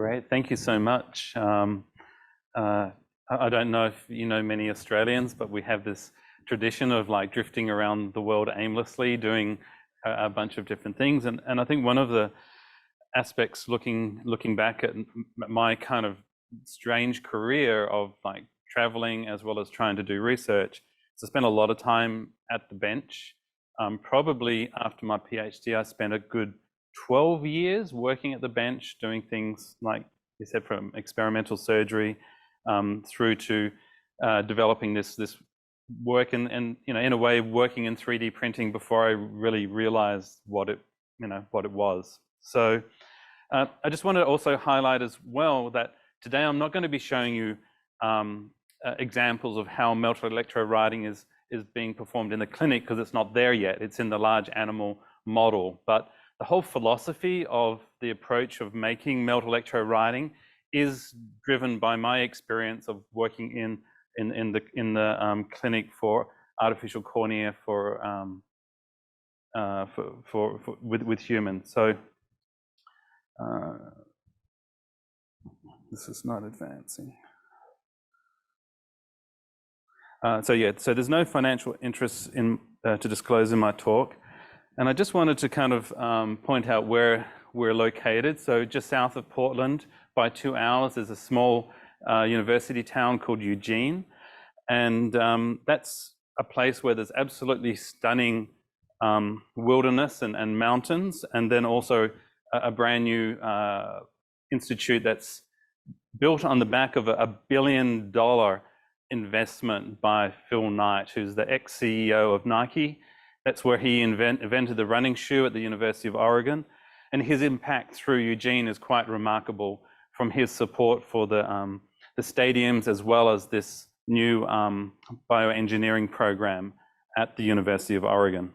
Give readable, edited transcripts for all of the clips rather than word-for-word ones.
Great, thank you so much. I don't know if you know many Australians, but we have this tradition of like drifting around the world aimlessly, doing a bunch of different things. And I think one of the aspects looking back at my kind of strange career of like traveling as well as trying to do research, is I spent a lot of time at the bench. Probably after my PhD, I spent a good 12 years working at the bench, doing things like you said, from experimental surgery through to developing this work and you know, in a way working in 3D printing before I really realized what it was. So I just want to also highlight as well that today I'm not going to be showing you examples of how multi-electrowriting is being performed in the clinic, because it's not there yet. It's in the large animal model. But the whole philosophy of the approach of making multi-electrowriting is driven by my experience of working in the clinic for artificial cornea with humans. So this is not advancing. So there's no financial interest in to disclose in my talk, and I just wanted to kind of point out where we're located. So just south of Portland by 2 hours is a small university town called Eugene, and that's a place where there's absolutely stunning wilderness and mountains, and then also a brand new institute that's built on the back of a $1 billion investment by Phil Knight, who's the ex-CEO of Nike. That's where he invented the running shoe at the University of Oregon, and his impact through Eugene is quite remarkable, from his support for the stadiums as well as this new bioengineering program at the University of Oregon.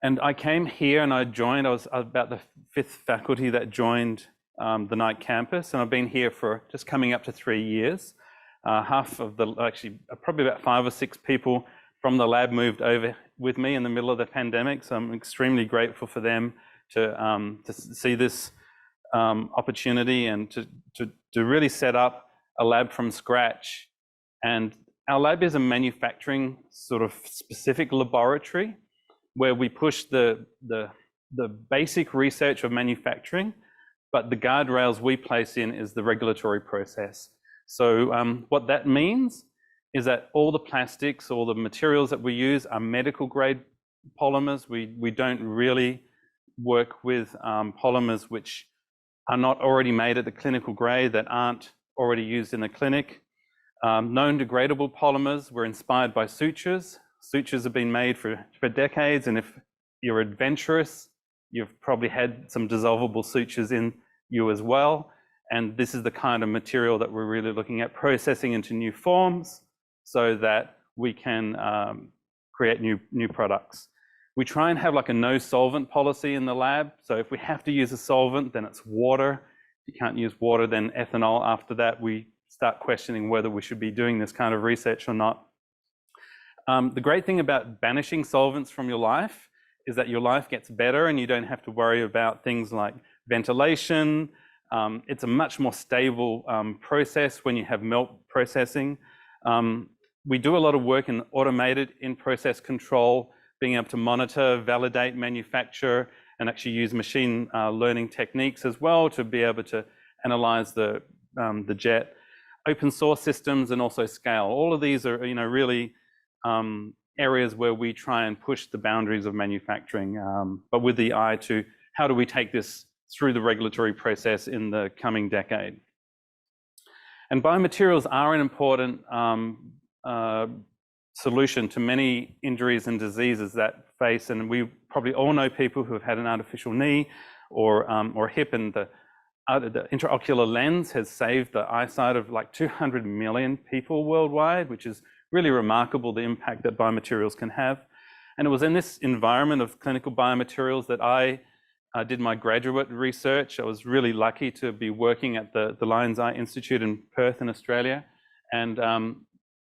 And I came here and I was about the 5th faculty that joined the Knight campus, and I've been here for just coming up to 3 years. Half of actually probably about 5 or 6 people from the lab moved over with me in the middle of the pandemic, so I'm extremely grateful for them to see this opportunity and to really set up a lab from scratch. And our lab is a manufacturing sort of specific laboratory where we push the basic research of manufacturing, but the guardrails we place in is the regulatory process. So what that means is that all the plastics, all the materials that we use are medical grade polymers. We don't really work with polymers which are not already made at the clinical grade, that aren't already used in the clinic. Non-degradable polymers, we're inspired by sutures. Sutures have been made for decades, and if you're adventurous, you've probably had some dissolvable sutures in you as well. And this is the kind of material that we're really looking at processing into new forms so that we can create new products. We try and have like a no solvent policy in the lab. So if we have to use a solvent, then it's water. If you can't use water, then ethanol. After that, we start questioning whether we should be doing this kind of research or not. The great thing about banishing solvents from your life is that your life gets better and you don't have to worry about things like ventilation. It's a much more stable process when you have milk processing. We do a lot of work in automated in-process control, being able to monitor, validate, manufacture, and actually use machine learning techniques as well to be able to analyze the jet. Open source systems and also scale. All of these are, really areas where we try and push the boundaries of manufacturing, but with the eye to how do we take this through the regulatory process in the coming decade. And biomaterials are an important solution to many injuries and diseases that face, and we probably all know people who have had an artificial knee or hip, and the intraocular lens has saved the eyesight of like 200 million people worldwide, which is really remarkable, the impact that biomaterials can have. And it was in this environment of clinical biomaterials that I did my graduate research. I was really lucky to be working at the Lions Eye Institute in Perth in Australia. And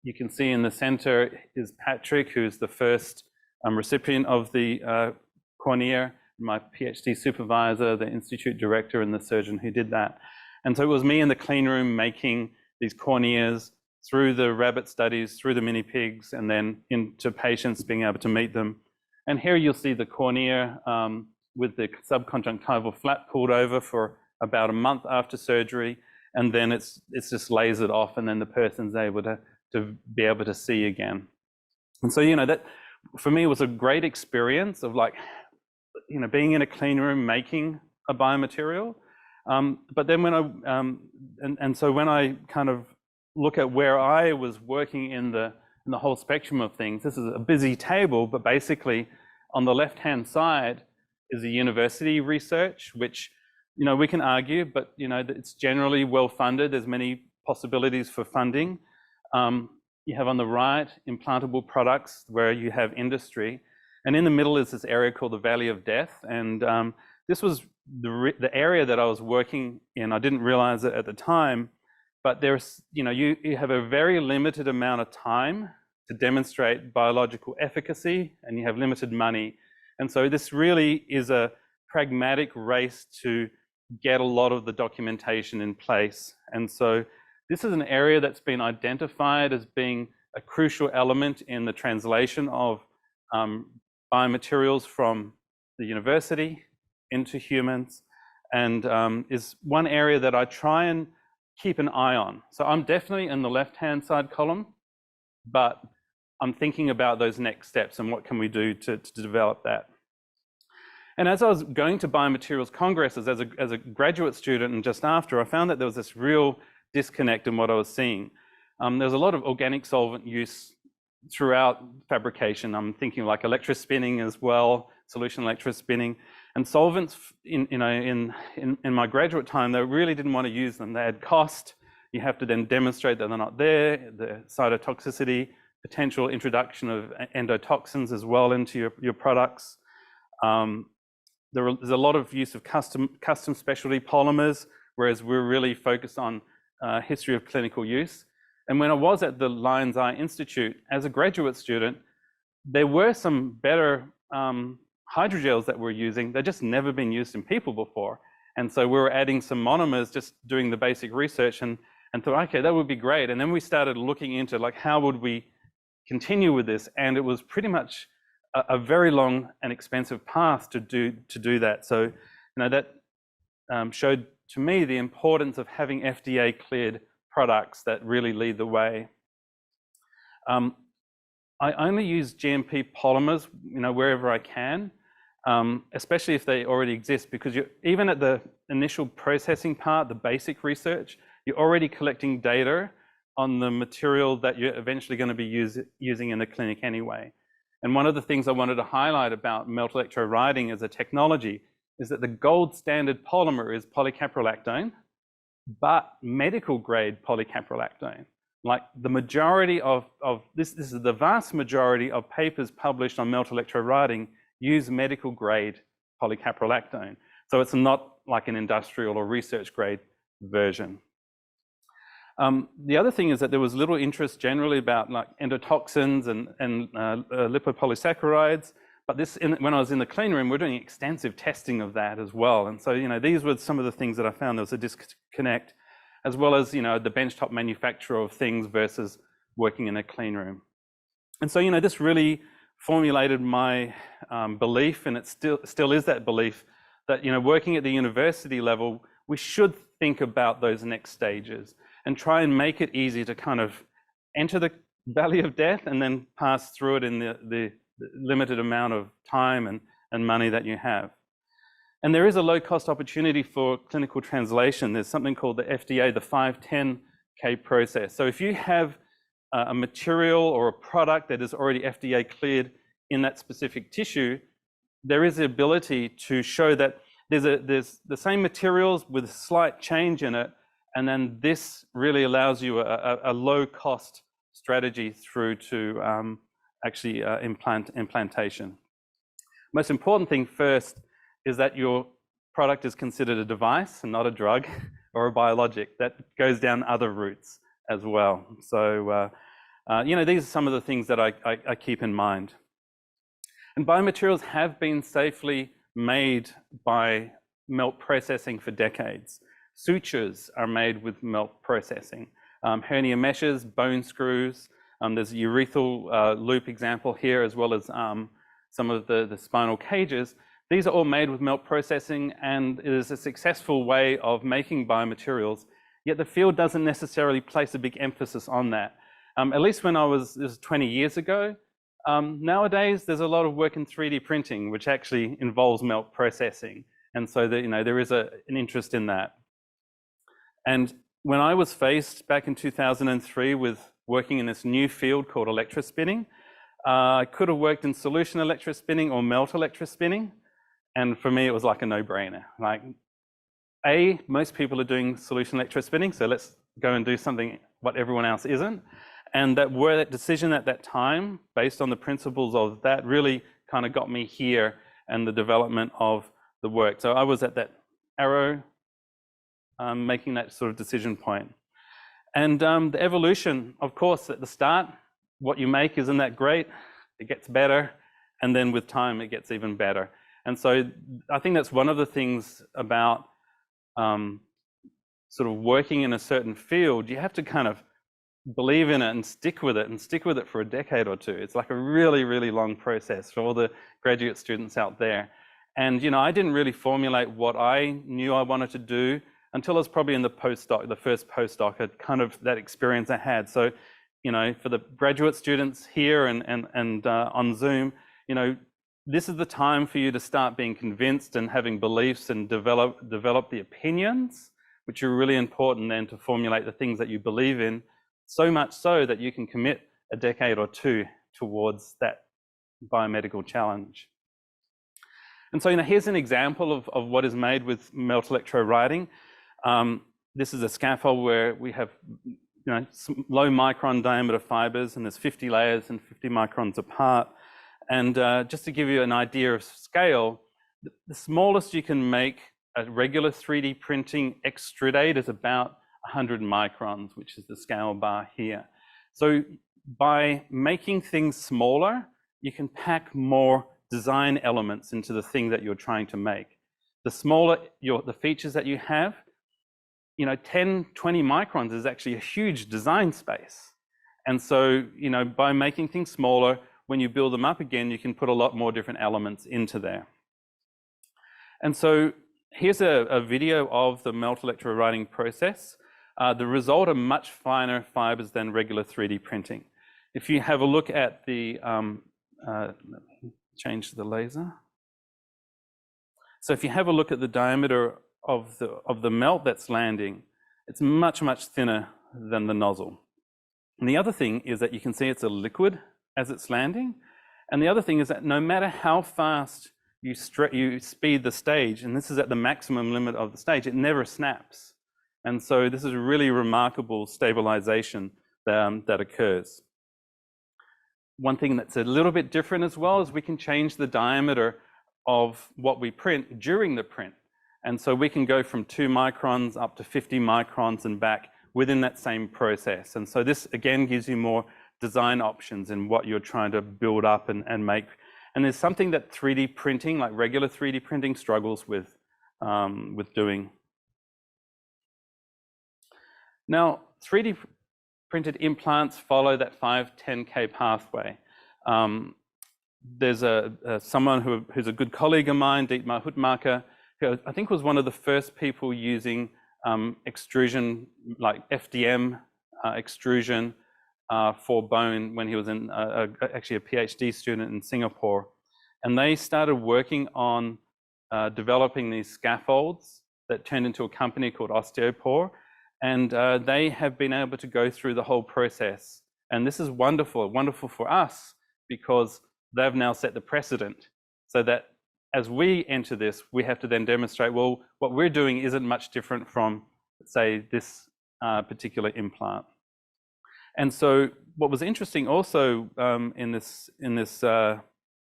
you can see in the center is Patrick, who's the first recipient of the cornea my PhD supervisor, the institute director, and the surgeon who did that. And so it was me in the clean room making these corneas through the rabbit studies, through the mini pigs, and then into patients being able to meet them. And here you'll see the cornea with the subconjunctival flap pulled over for about a month after surgery, and then it's just lasered off, and then the person's able to be able to see again. And so, you know, that for me was a great experience of, like, you know, being in a clean room making a biomaterial. But then when so when I kind of look at where I was working in the whole spectrum of things, this is a busy table, but basically on the left-hand side is the university research, which, you know, we can argue, but, you know, it's generally well-funded. There's many possibilities for funding. You have on the right implantable products where you have industry. And in the middle is this area called the Valley of Death. And this was the area that I was working in. I didn't realize it at the time, but there's, you know, you have a very limited amount of time to demonstrate biological efficacy, and you have limited money. And so this really is a pragmatic race to get a lot of the documentation in place. And so this is an area that's been identified as being a crucial element in the translation of biomaterials from the university into humans, and is one area that I try and keep an eye on. So I'm definitely in the left-hand side column, but I'm thinking about those next steps and what can we do to develop that. And as I was going to biomaterials congresses as a graduate student and just after, I found that there was this real disconnect in what I was seeing. There was a lot of organic solvent use throughout fabrication. I'm thinking like electrospinning as well, solution electrospinning, and solvents. In my graduate time, they really didn't want to use them. They had cost. You have to then demonstrate that they're not there. The cytotoxicity, potential introduction of endotoxins as well into your products. There's a lot of use of custom specialty polymers, whereas we're really focused on history of clinical use. And when I was at the Lions Eye Institute as a graduate student, there were some better hydrogels that we're using. They've just never been used in people before. And so we were adding some monomers, just doing the basic research, and thought, okay, that would be great. And then we started looking into, like, how would we continue with this? And it was pretty much a very long and expensive path to do that. So, you know, that showed to me the importance of having FDA cleared products that really lead the way. I only use GMP polymers, you know, wherever I can, especially if they already exist, because even at the initial processing part, the basic research, you're already collecting data on the material that you're eventually going to be using in the clinic anyway. And one of the things I wanted to highlight about melt electrowriting as a technology is that the gold standard polymer is polycaprolactone, but medical grade polycaprolactone. Like the majority of this is the vast majority of papers published on melt electrowriting use medical grade polycaprolactone. So it's not like an industrial or research grade version. The other thing is that there was little interest generally about like endotoxins and lipopolysaccharides, but when I was in the clean room, we're doing extensive testing of that as well. And so, you know, these were some of the things that I found there was a disconnect, as well as, you know, the benchtop manufacture of things versus working in a clean room. And so, you know, this really formulated my belief, and it still is that belief, that, you know, working at the university level, we should think about those next stages and try and make it easy to kind of enter the valley of death and then pass through it in the limited amount of time and money that you have. And there is a low-cost opportunity for clinical translation. There's something called the FDA, the 510K process. So if you have a material or a product that is already FDA cleared in that specific tissue, there is the ability to show that there's the same materials with a slight change in it, and then this really allows you a low-cost strategy through to actually implantation. Most important thing first is that your product is considered a device and not a drug or a biologic. That goes down other routes as well. So, you know, these are some of the things that I keep in mind. And biomaterials have been safely made by melt processing for decades. Sutures are made with melt processing. Hernia meshes, bone screws. There's a urethral loop example here, as well as some of the spinal cages. These are all made with melt processing, and it is a successful way of making biomaterials, yet the field doesn't necessarily place a big emphasis on that. At least when this was 20 years ago. Nowadays, there's a lot of work in 3D printing, which actually involves melt processing. And so there is an interest in that. And when I was faced back in 2003 with working in this new field called electrospinning, I could have worked in solution electrospinning or melt electrospinning. And for me, it was like a no-brainer. Like, most people are doing solution electrospinning, so let's go and do something what everyone else isn't. And that decision at that time, based on the principles of that, really kind of got me here and the development of the work. So I was at that arrow, making that sort of decision point. And the evolution, of course, at the start, what you make isn't that great. It gets better, and then with time, it gets even better. And so I think that's one of the things about sort of working in a certain field. You have to kind of believe in it and stick with it for a decade or two. It's like a really, really long process for all the graduate students out there. And, I didn't really formulate what I knew I wanted to do until I was probably in the postdoc, the first postdoc, kind of that experience I had. So, for the graduate students here and on Zoom, this is the time for you to start being convinced and having beliefs and develop the opinions, which are really important then to formulate the things that you believe in, so much so that you can commit a decade or two towards that biomedical challenge. And so, here's an example of what is made with melt electrowriting. This is a scaffold where we have low micron diameter fibers, and there's 50 layers and 50 microns apart. And just to give you an idea of scale, the smallest you can make a regular 3D printing extrudate is about 100 microns, which is the scale bar here. So by making things smaller, you can pack more design elements into the thing that you're trying to make. The smaller the features that you have, 10, 20 microns is actually a huge design space. And so, by making things smaller, when you build them up again, you can put a lot more different elements into there. And so here's a video of the melt electrowriting process. The result are much finer fibers than regular 3D printing. If you have a look at the, let me change the laser. So if you have a look at the diameter of the melt that's landing, it's much, much thinner than the nozzle. And the other thing is that you can see it's a liquid as it's landing. And the other thing is that no matter how fast you speed the stage, and this is at the maximum limit of the stage, it never snaps. And so this is a really remarkable stabilization that occurs. One thing that's a little bit different as well is we can change the diameter of what we print during the print. And so we can go from 2 microns up to 50 microns and back within that same process. And so this again gives you more design options in what you're trying to build up and make. And there's something that 3D printing, like regular 3D printing, struggles with doing. Now, 3D printed implants follow that 5-10K pathway. There's someone who's a good colleague of mine, Dietmar Hutmacher, who I think was one of the first people using extrusion, like FDM extrusion for bone when he was actually a PhD student in Singapore. And they started working on developing these scaffolds that turned into a company called Osteopore. And they have been able to go through the whole process. And this is wonderful for us because they've now set the precedent so that as we enter this, we have to then demonstrate, well, what we're doing isn't much different from, say, this particular implant. And so what was interesting also in this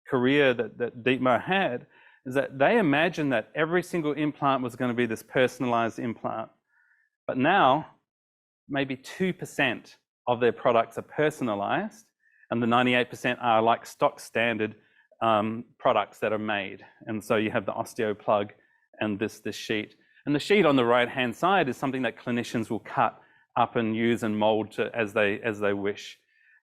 career that Dietmar had is that they imagined that every single implant was going to be this personalized implant. But now, maybe 2% of their products are personalized, and the 98% are like stock standard products that are made. And so you have the osteo plug and this sheet. And the sheet on the right-hand side is something that clinicians will cut up and use and mold to as they wish.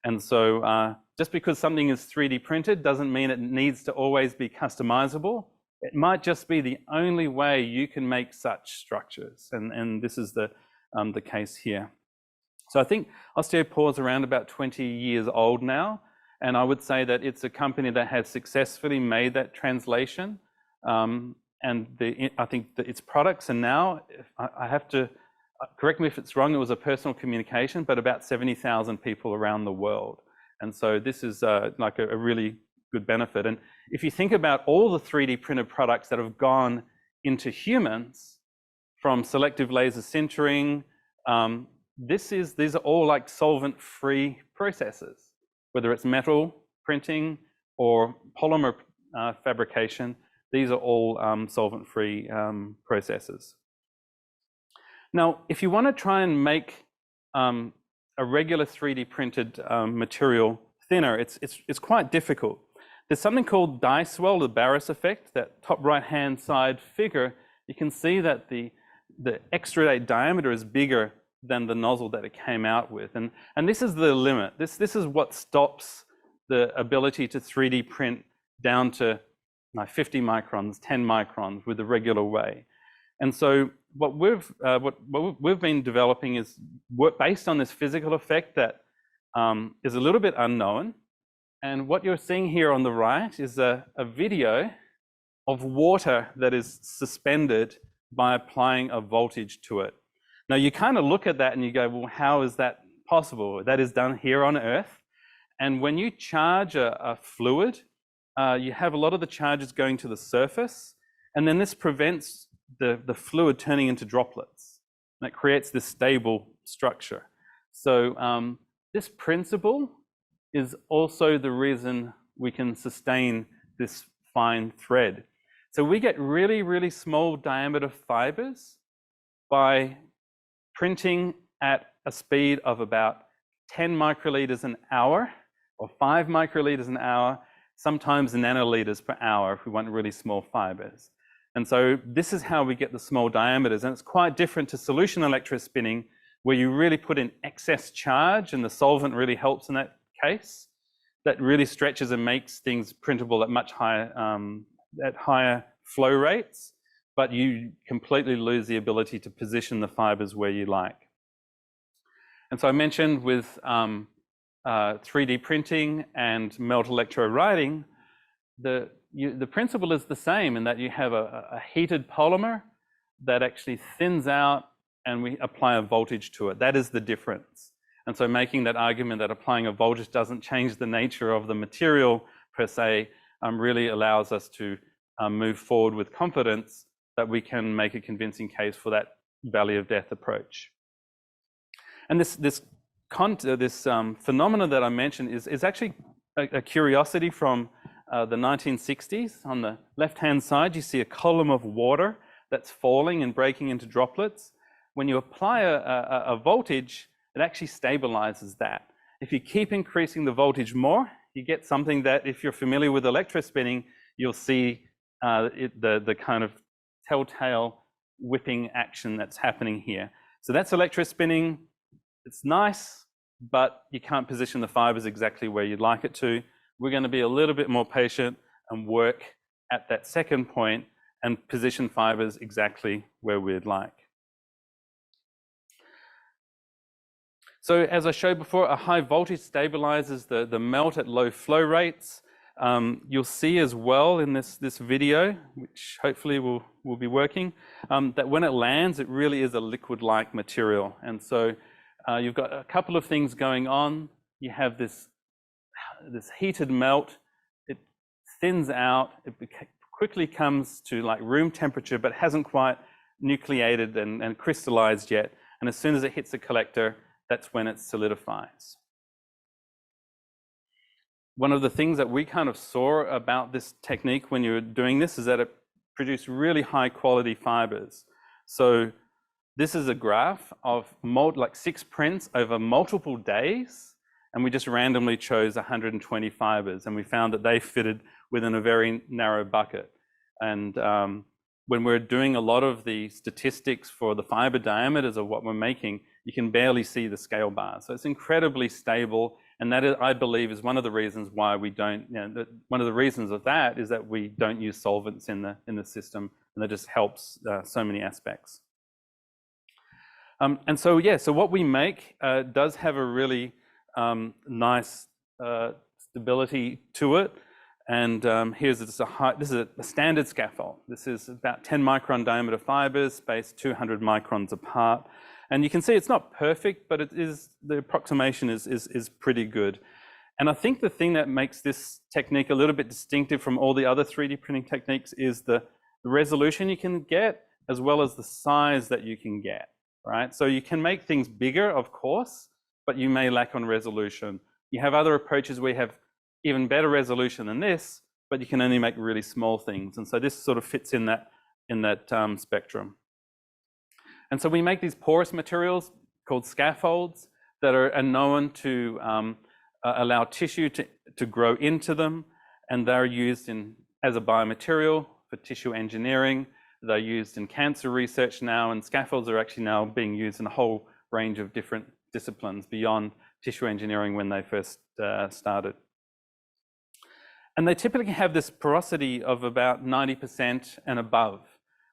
And so just because something is 3D printed doesn't mean it needs to always be customizable. It might just be the only way you can make such structures. And this is the case here. So I think Osteopore is around about 20 years old now. And I would say that it's a company that has successfully made that translation. And I think that its products are now, I have to, correct me if it's wrong, it was a personal communication, but about 70,000 people around the world. And so this is like a really good benefit. And if you think about all the 3D printed products that have gone into humans, from selective laser sintering, these are all like solvent-free processes, whether it's metal printing or polymer fabrication. These are all solvent-free processes. Now, if you want to try and make a regular 3D printed material thinner, it's quite difficult. There's something called die swell, the Barris effect. That top right-hand side figure, you can see that the extrudate diameter is bigger than the nozzle that it came out with. And this is the limit. This is what stops the ability to 3D print down to 50 microns, 10 microns with the regular way. And so what we've been developing is work based on this physical effect that is a little bit unknown. And what you're seeing here on the right is a video of water that is suspended by applying a voltage to it. Now you kind of look at that and you go, well, how is that possible? That is done here on Earth. And when you charge a fluid, you have a lot of the charges going to the surface, and then this prevents the fluid turning into droplets. That creates this stable structure. So this principle is also the reason we can sustain this fine thread. So we get really, really small diameter fibers by printing at a speed of about 10 microliters an hour or 5 microliters an hour, sometimes nanoliters per hour if we want really small fibers. And so this is how we get the small diameters. And it's quite different to solution electrospinning, where you really put in excess charge and the solvent really helps in that case. That really stretches and makes things printable at much higher, flow rates, but you completely lose the ability to position the fibers where you like. And so I mentioned with 3D printing and melt electrowriting, the principle is the same in that you have a heated polymer that actually thins out and we apply a voltage to it. That is the difference. And so making that argument that applying a voltage doesn't change the nature of the material per se really allows us to move forward with confidence that we can make a convincing case for that valley of death approach. And this phenomenon that I mentioned is actually a curiosity from the 1960s. On the left-hand side, you see a column of water that's falling and breaking into droplets. When you apply a voltage, it actually stabilizes that. If you keep increasing the voltage more, you get something that, if you're familiar with electrospinning, you'll see the kind of telltale whipping action that's happening here. So that's electrospinning. It's nice, but you can't position the fibers exactly where you'd like it to. We're going to be a little bit more patient and work at that second point and position fibers exactly where we'd like. So as I showed before, a high voltage stabilizes the melt at low flow rates. You'll see as well in this video, which hopefully will be working, that when it lands, it really is a liquid-like material. And so you've got a couple of things going on. You have this heated melt. It thins out. It quickly comes to like room temperature, but hasn't quite nucleated and crystallized yet. And as soon as it hits the collector, that's when it solidifies. One of the things that we kind of saw about this technique when you were doing this is that it produced really high quality fibers. So this is a graph of like 6 prints over multiple days, and we just randomly chose 120 fibers, and we found that they fitted within a very narrow bucket. And when we're doing a lot of the statistics for the fiber diameters of what we're making, you can barely see the scale bars. So it's incredibly stable. And that, is, I believe, is one of the reasons why we don't, one of the reasons of that is that we don't use solvents in the system, and that just helps so many aspects. And so, yeah, so what we make does have a really nice stability to it. And here's just this is a standard scaffold. This is about 10 micron diameter fibers, spaced 200 microns apart. And you can see it's not perfect, but it is, the approximation is pretty good. And I think the thing that makes this technique a little bit distinctive from all the other 3D printing techniques is the resolution you can get, as well as the size that you can get, right? So you can make things bigger, of course, but you may lack on resolution. You have other approaches where you have even better resolution than this, but you can only make really small things. And so this sort of fits in that spectrum. And so we make these porous materials called scaffolds that are known to allow tissue to grow into them, and they're used as a biomaterial for tissue engineering. They're used in cancer research now, and scaffolds are actually now being used in a whole range of different disciplines beyond tissue engineering when they first started. And they typically have this porosity of about 90% and above,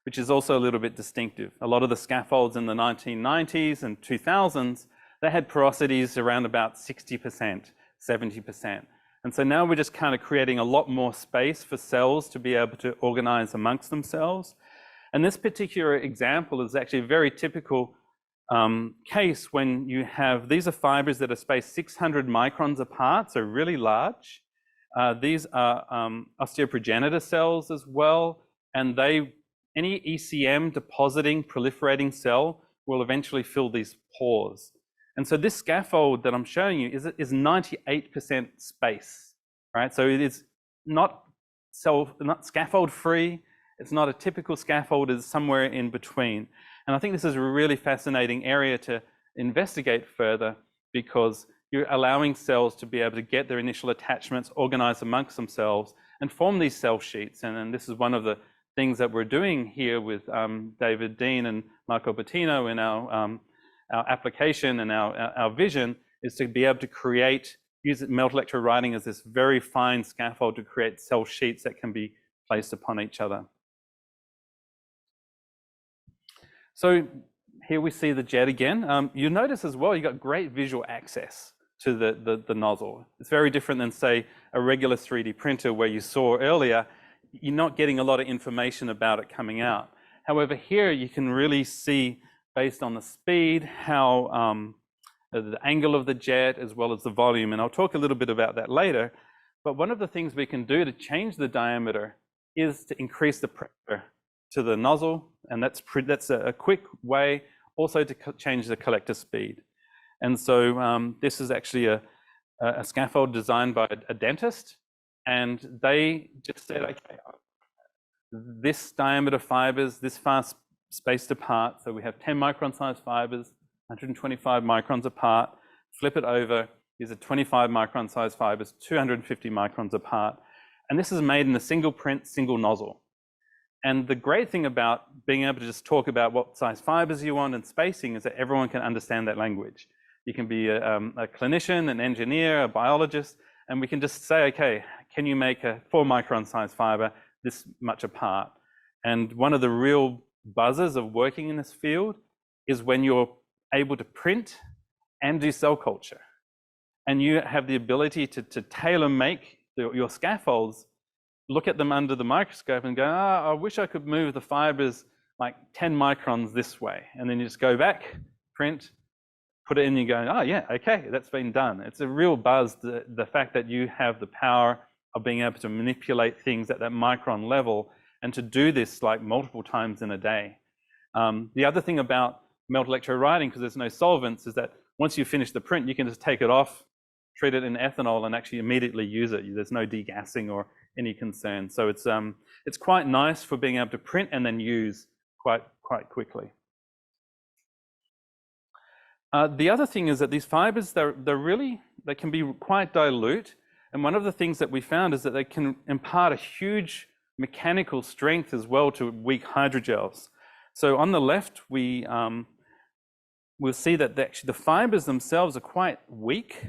which is also a little bit distinctive. A lot of the scaffolds in the 1990s and 2000s, they had porosities around about 60%, 70%. And so now we're just kind of creating a lot more space for cells to be able to organize amongst themselves. And this particular example is actually a very typical case when you have, these are fibers that are spaced 600 microns apart, so really large. These are osteoprogenitor cells as well, and any ECM depositing, proliferating cell will eventually fill these pores. And so this scaffold that I'm showing you is 98% space, right? So it is not scaffold free. It's not a typical scaffold, it's somewhere in between. And I think this is a really fascinating area to investigate further, because you're allowing cells to be able to get their initial attachments, organize amongst themselves, and form these cell sheets. And this is one of the things that we're doing here with David Dean and Marco Bettino in our application and our vision, is to be able to use melt electrowriting as this very fine scaffold to create cell sheets that can be placed upon each other. So here we see the jet again. You notice as well, you got great visual access to the nozzle. It's very different than, say, a regular 3D printer where you saw earlier. You're not getting a lot of information about it coming out. However, here you can really see, based on the speed, how the angle of the jet, as well as the volume. And I'll talk a little bit about that later. But one of the things we can do to change the diameter is to increase the pressure to the nozzle. And that's a quick way also to change the collector speed. And so this is actually a scaffold designed by a dentist. And they just said, okay, this diameter fibers, this far spaced apart, so we have 10 micron size fibers, 125 microns apart, flip it over, these are 25 micron size fibers, 250 microns apart. And this is made in a single print, single nozzle. And the great thing about being able to just talk about what size fibers you want and spacing is that everyone can understand that language. You can be a clinician, an engineer, a biologist, and we can just say, okay, can you make a 4 micron size fiber this much apart? And one of the real buzzes of working in this field is when you're able to print and do cell culture. And you have the ability to tailor make your scaffolds, look at them under the microscope and go, I wish I could move the fibers like 10 microns this way. And then you just go back, print, put it in, and you go, oh yeah, okay, that's been done. It's a real buzz, the fact that you have the power of being able to manipulate things at that micron level and to do this like multiple times in a day. The other thing about melt electrowriting, because there's no solvents, is that once you finish the print, you can just take it off, treat it in ethanol, and actually immediately use it. There's no degassing or any concern. So it's quite nice for being able to print and then use quite quickly. The other thing is that these fibers, they can be quite dilute. And one of the things that we found is that they can impart a huge mechanical strength as well to weak hydrogels. So on the left, we'll see that actually the fibers themselves are quite weak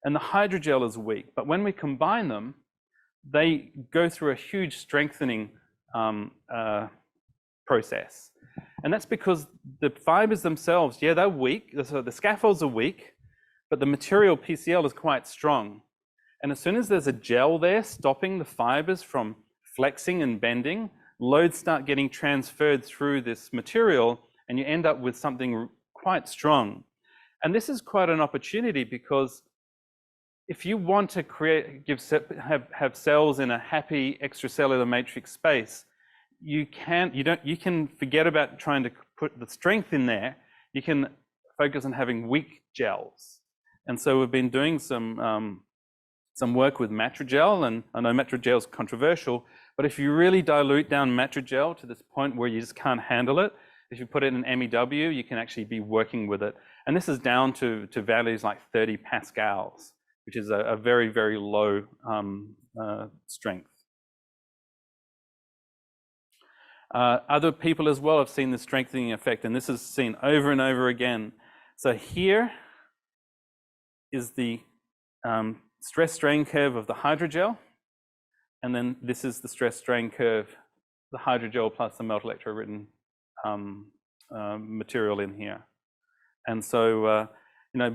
and the hydrogel is weak. But when we combine them, they go through a huge strengthening process. And that's because the fibers themselves, yeah, they're weak. So the scaffolds are weak, but the material PCL is quite strong. And as soon as there's a gel there stopping the fibers from flexing and bending, loads start getting transferred through this material and you end up with something quite strong. And this is quite an opportunity because if you want to have cells in a happy extracellular matrix space, you can forget about trying to put the strength in there. You can focus on having weak gels. And so we've been doing some work with matrigel, and I know matrigel is controversial, but if you really dilute down matrigel to this point where you just can't handle it, if you put it in MEW, you can actually be working with it. And this is down to values like 30 pascals, which is a very, very low strength. Other people as well have seen the strengthening effect, and this is seen over and over again. So here is the stress strain curve of the hydrogel, and then this is the stress strain curve, the hydrogel plus the melt electrowritten material in here. And so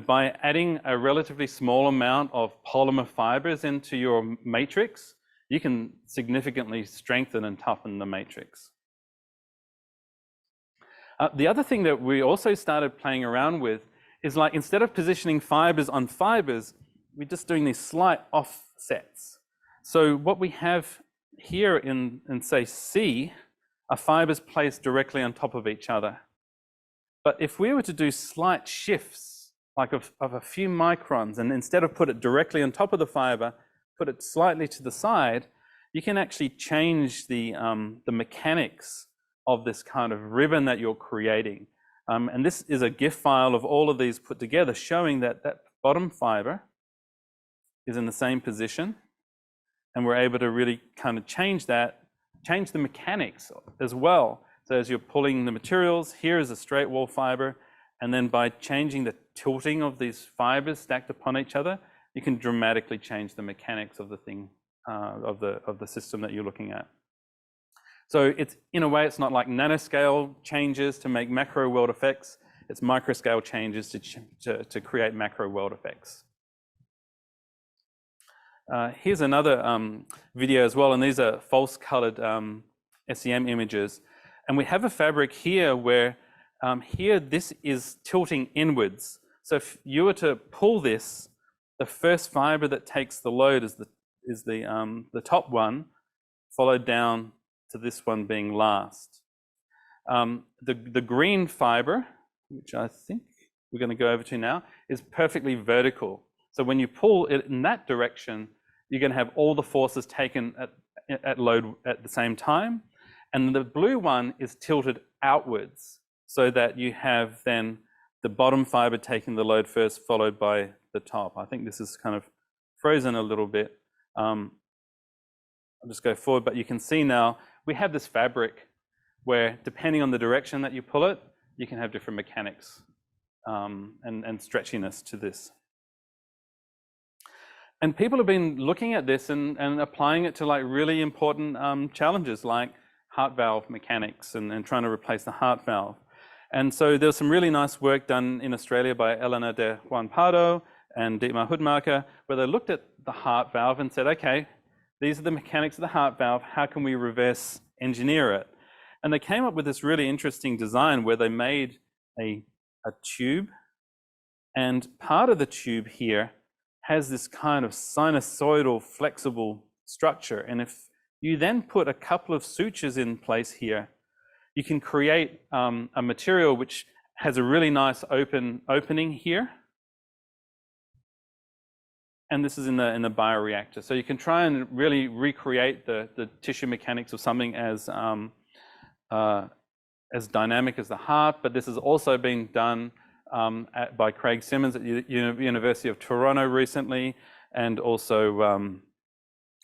by adding a relatively small amount of polymer fibers into your matrix, you can significantly strengthen and toughen the matrix. The other thing that we also started playing around with is, like, instead of positioning fibers on fibers, we're just doing these slight offsets. So what we have here in say C are fibers placed directly on top of each other. But if we were to do slight shifts, like of a few microns, and instead of put it directly on top of the fiber, put it slightly to the side, you can actually change the mechanics of this kind of ribbon that you're creating. And this is a GIF file of all of these put together, showing that that bottom fiber is in the same position, and we're able to really kind of change the mechanics as well. So as you're pulling the materials, here is a straight wall fiber, and then by changing the tilting of these fibers stacked upon each other, you can dramatically change the mechanics of the thing, of the system that you're looking at. So it's, in a way, it's not like nanoscale changes to make macro world effects. It's microscale changes to create macro world effects. Here's another video as well, and these are false colored SEM images. And we have a fabric here where here this is tilting inwards. So if you were to pull this, the first fiber that takes the load is the top one, followed down to this one being last. The green fiber, which I think we're going to go over to now, is perfectly vertical. So when you pull it in that direction, you're going to have all the forces taken at load at the same time. And the blue one is tilted outwards, so that you have then the bottom fiber taking the load first, followed by the top. I think this is kind of frozen a little bit. I'll just go forward, but you can see now we have this fabric where, depending on the direction that you pull it, you can have different mechanics and stretchiness to this. And people have been looking at this and applying it to like really important challenges like heart valve mechanics and trying to replace the heart valve. And so there's some really nice work done in Australia by Elena de Juan Pardo and Dietmar Hoodmarker, where they looked at the heart valve and said, okay, these are the mechanics of the heart valve, how can we reverse engineer it? And they came up with this really interesting design where they made a tube, and part of the tube here has this kind of sinusoidal flexible structure. And if you then put a couple of sutures in place here, you can create a material which has a really nice opening here. And this is in the bioreactor. So you can try and really recreate the tissue mechanics of something as dynamic as the heart, but this has also been done by Craig Simmons at the University of Toronto recently, and also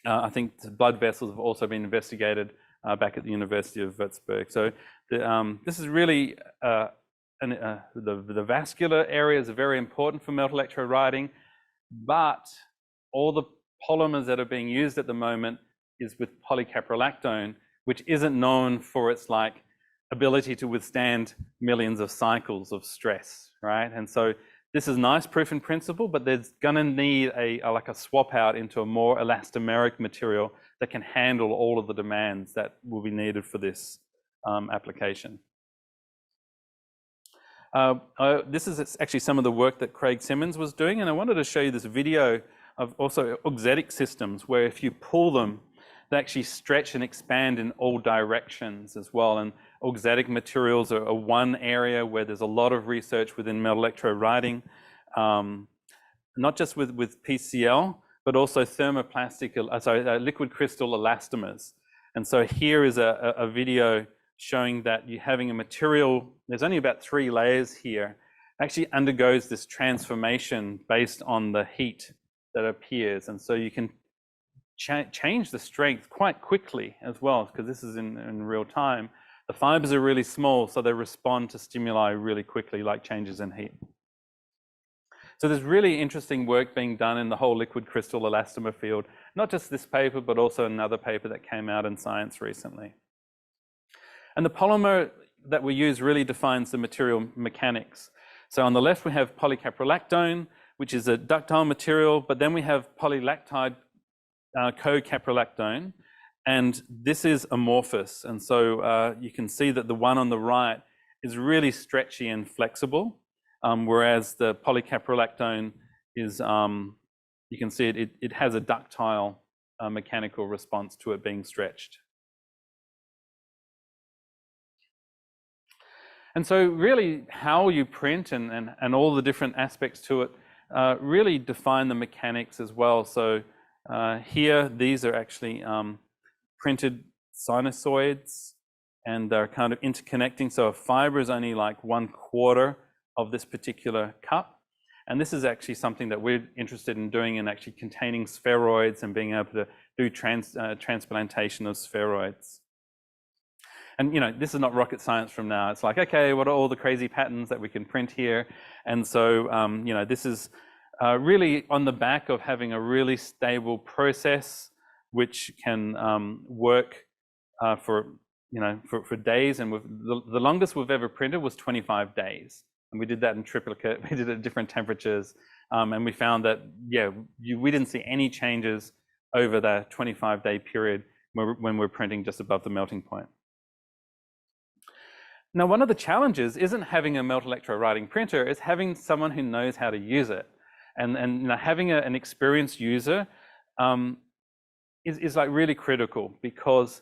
I think the blood vessels have also been investigated back at the University of Würzburg. So this is really the vascular areas are very important for melt electrowriting, but all the polymers that are being used at the moment is with polycaprolactone, which isn't known for its ability to withstand millions of cycles of stress, right? And so this is nice proof in principle, but there's gonna need a swap out into a more elastomeric material that can handle all of the demands that will be needed for this application. This is actually some of the work that Craig Simmons was doing, and I wanted to show you this video of also auxetic systems, where if you pull them, they actually stretch and expand in all directions as well. And auxetic materials are one area where there's a lot of research within melt electrowriting, not just with PCL, but also thermoplastic, liquid crystal elastomers. And so here is a video showing that you're having a material, there's only about 3 layers here, actually undergoes this transformation based on the heat that appears. And so you can change the strength quite quickly as well, because this is in real time. The fibers are really small, so they respond to stimuli really quickly, like changes in heat. So there's really interesting work being done in the whole liquid crystal elastomer field, not just this paper, but also another paper that came out in Science recently. And the polymer that we use really defines the material mechanics. So on the left, we have polycaprolactone, which is a ductile material, but then we have polylactide co-caprolactone, and this is amorphous. And so you can see that the one on the right is really stretchy and flexible, whereas the polycaprolactone is, you can see it has a ductile mechanical response to it being stretched. And so really how you print and all the different aspects to it really define the mechanics as well. So here, these are actually printed sinusoids, and they're kind of interconnecting. So a fiber is only like 1/4 of this particular cup. And this is actually something that we're interested in doing, in actually containing spheroids and being able to do transplantation of spheroids. And this is not rocket science from now. It's like, okay, what are all the crazy patterns that we can print here? And so, this is really on the back of having a really stable process, which can work for days. And the longest we've ever printed was 25 days. And we did that in triplicate. We did it at different temperatures. And we found that, we didn't see any changes over the 25-day period when we're printing just above the melting point. Now, one of the challenges isn't having a melt electrowriting printer, it's having someone who knows how to use it. And having an experienced user is like really critical, because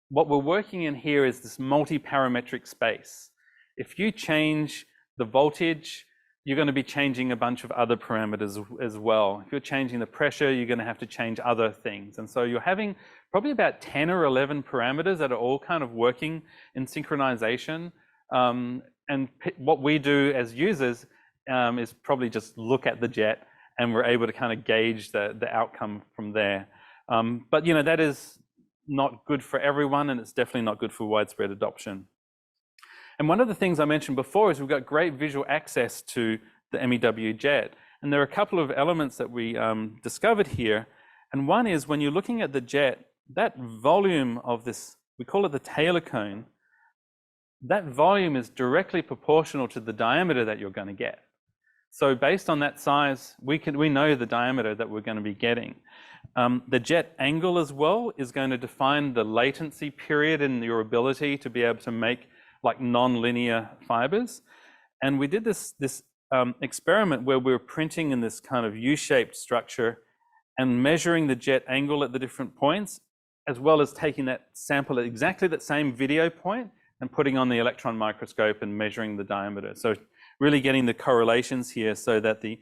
what we're working in here is this multi-parametric space. If you change the voltage, you're going to be changing a bunch of other parameters as well. If you're changing the pressure, you're going to have to change other things. And so you're having probably about 10 or 11 parameters that are all kind of working in synchronization. And what we do as users is probably just look at the jet, and we're able to kind of gauge the outcome from there. But that is not good for everyone, and it's definitely not good for widespread adoption. And one of the things I mentioned before is we've got great visual access to the MEW jet. And there are a couple of elements that we discovered here. And one is, when you're looking at the jet, that volume of this, we call it the Taylor cone, that volume is directly proportional to the diameter that you're going to get. So based on that size, we know the diameter that we're going to be getting. The jet angle as well is going to define the latency period and your ability to be able to make like non-linear fibers. And we did this experiment where we were printing in this kind of U-shaped structure and measuring the jet angle at the different points, as well as taking that sample at exactly that same video point and putting on the electron microscope and measuring the diameter. So really getting the correlations here, so that the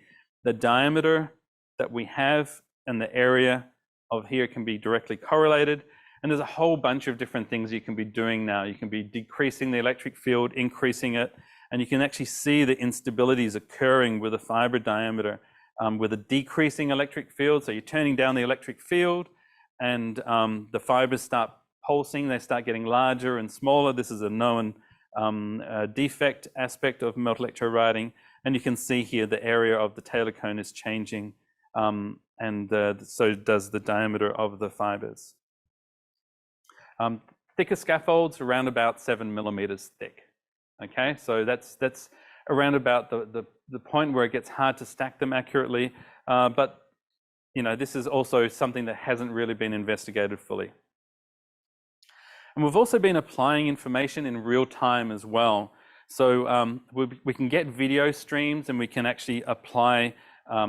diameter that we have and the area of here can be directly correlated. And there's a whole bunch of different things you can be doing now. You can be decreasing the electric field, increasing it, and you can actually see the instabilities occurring with the fiber diameter with a decreasing electric field. So you're turning down the electric field, and the fibers start pulsing, they start getting larger and smaller. This is a known defect aspect of melt electrowriting. And you can see here the area of the Taylor cone is changing, and so does the diameter of the fibers. Thicker scaffolds, around about 7 millimeters thick. Okay, so that's around about the point where it gets hard to stack them accurately. But you know, this is also something that hasn't really been investigated fully. And we've also been applying information in real time as well. So we can get video streams, and we can actually apply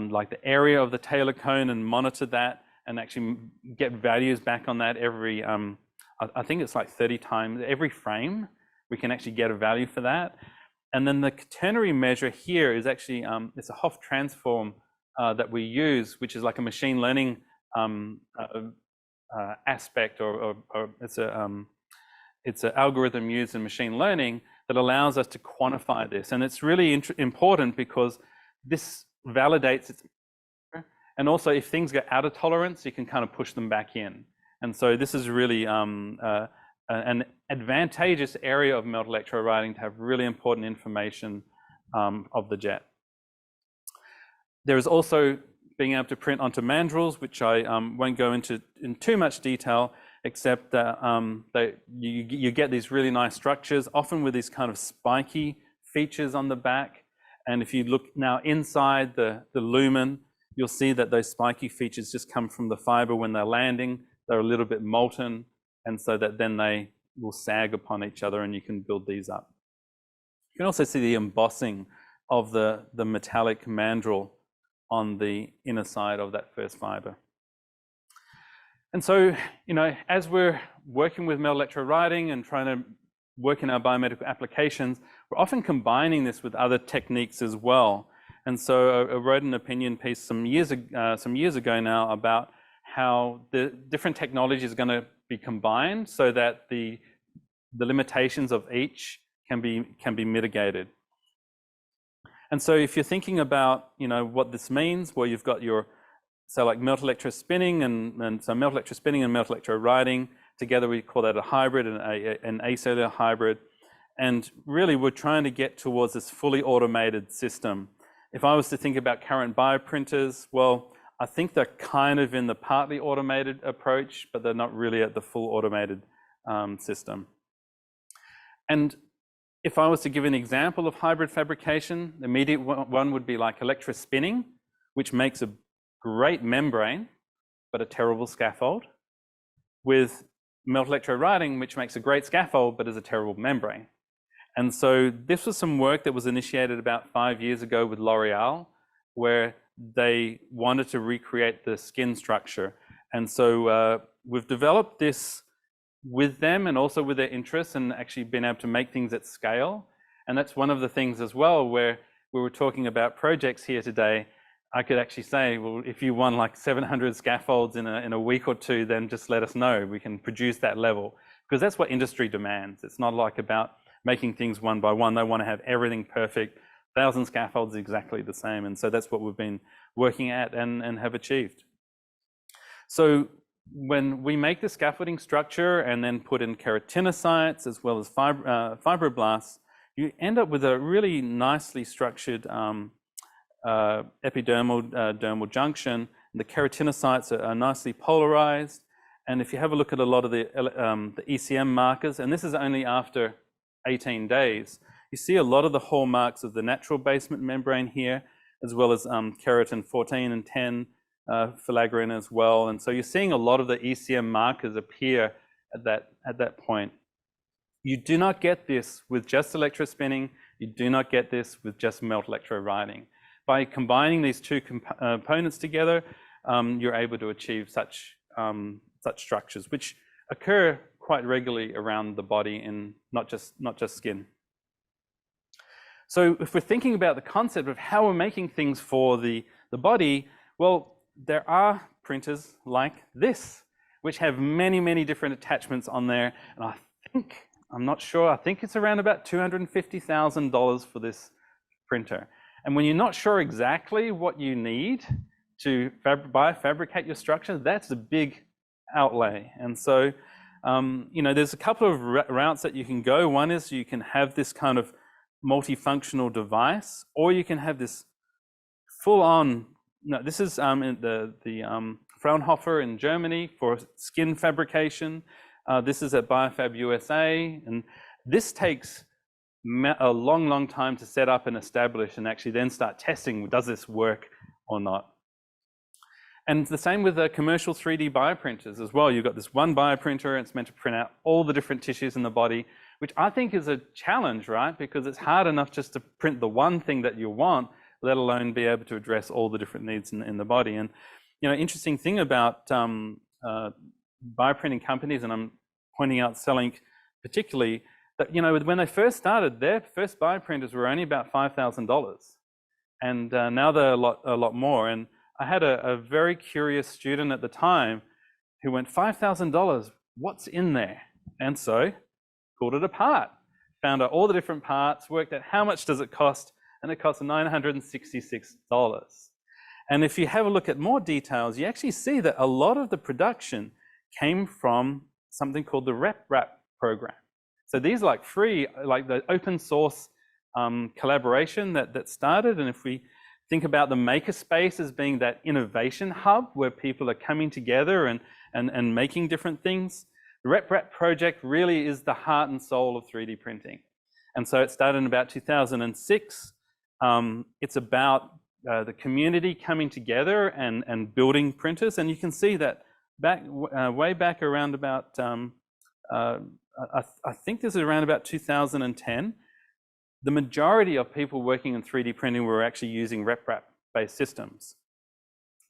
like the area of the Taylor cone and monitor that, and actually get values back on that every, I think it's like 30 times, every frame, we can actually get a value for that. And then the quaternary measure here is actually, it's a Hoff transform that we use, which is like a machine learning aspect, or it's an algorithm used in machine learning that allows us to quantify this. And it's really important because this validates its, and also if things get out of tolerance, you can kind of push them back in. And so this is really an advantageous area of melt electrowriting, to have really important information of the jet. There is also being able to print onto mandrels, which I won't go into in too much detail, except that you get these really nice structures, often with these kind of spiky features on the back. And if you look now inside the lumen, you'll see that those spiky features just come from the fiber when they're landing. They're a little bit molten, and so that then they will sag upon each other, and you can build these up. You can also see the embossing of the metallic mandrel on the inner side of that first fiber. And so, you know, as we're working with melt electrowriting and trying to work in our biomedical applications, we're often combining this with other techniques as well. And so I wrote an opinion piece some years ago now about how the different technologies are going to be combined so that the limitations of each can be mitigated. And so if you're thinking about, you know, what this means, well, you've got your, so like melt electrospinning and so melt electrospinning and melt electrowriting together, we call that a hybrid, an acellular hybrid. And really we're trying to get towards this fully automated system. If I was to think about current bioprinters, well, I think they're kind of in the partly automated approach, but they're not really at the full automated system. And if I was to give an example of hybrid fabrication, the immediate one would be like electrospinning, which makes a great membrane, but a terrible scaffold, with melt electrowriting, which makes a great scaffold, but is a terrible membrane. And so this was some work that was initiated about 5 years ago with L'Oreal, where they wanted to recreate the skin structure. And so we've developed this with them and also with their interests, and actually been able to make things at scale. And that's one of the things as well, where we were talking about projects here today. I could actually say, well, if you won like 700 scaffolds in a week or two, then just let us know. We can produce that level, because that's what industry demands. It's not like about making things one by one. They want to have everything perfect. 1,000 scaffolds exactly the same. And so that's what we've been working at and have achieved. So when we make the scaffolding structure and then put in keratinocytes as well as fibroblasts, you end up with a really nicely structured dermal junction. The keratinocytes are nicely polarized. And if you have a look at a lot of the ECM markers, and this is only after 18 days, you see a lot of the hallmarks of the natural basement membrane here, as well as keratin 14 and 10, filaggrin as well. And so you're seeing a lot of the ECM markers appear at that point. You do not get this with just electrospinning. You do not get this with just melt electrowriting. By combining these two components together, you're able to achieve such structures, which occur quite regularly around the body, in not just skin. So if we're thinking about the concept of how we're making things for the body, well, there are printers like this, which have many, many different attachments on there. And I'm not sure, I think it's around about $250,000 for this printer. And when you're not sure exactly what you need to fabricate your structure, that's a big outlay. And so, you know, there's a couple of routes that you can go. One is you can have this kind of multifunctional device, or you can have this full-on. No, this is Fraunhofer in Germany for skin fabrication. This is at Biofab USA, and this takes a long time to set up and establish, and actually then start testing, does this work or not? And the same with the commercial 3D bioprinters as well. You've got this one bioprinter, and it's meant to print out all the different tissues in the body, which I think is a challenge, right? Because it's hard enough just to print the one thing that you want, let alone be able to address all the different needs in the body. And, you know, interesting thing about bioprinting companies, and I'm pointing out CELLINK particularly, that, you know, when they first started, their first bioprinters were only about $5,000, and now they're a lot more. And I had a very curious student at the time who went, $5,000, what's in there? And so pulled it apart, found out all the different parts, worked out how much does it cost, and it cost $966. And if you have a look at more details, you actually see that a lot of the production came from something called the RepRap program. So these are like free, like the open source collaboration that started. And if we think about the makerspace as being that innovation hub where people are coming together and making different things, the RepRap project really is the heart and soul of 3D printing. And so it started in about 2006. It's about the community coming together and building printers. And you can see that way back around about, I think this is around about 2010, the majority of people working in 3D printing were actually using RepRap-based systems.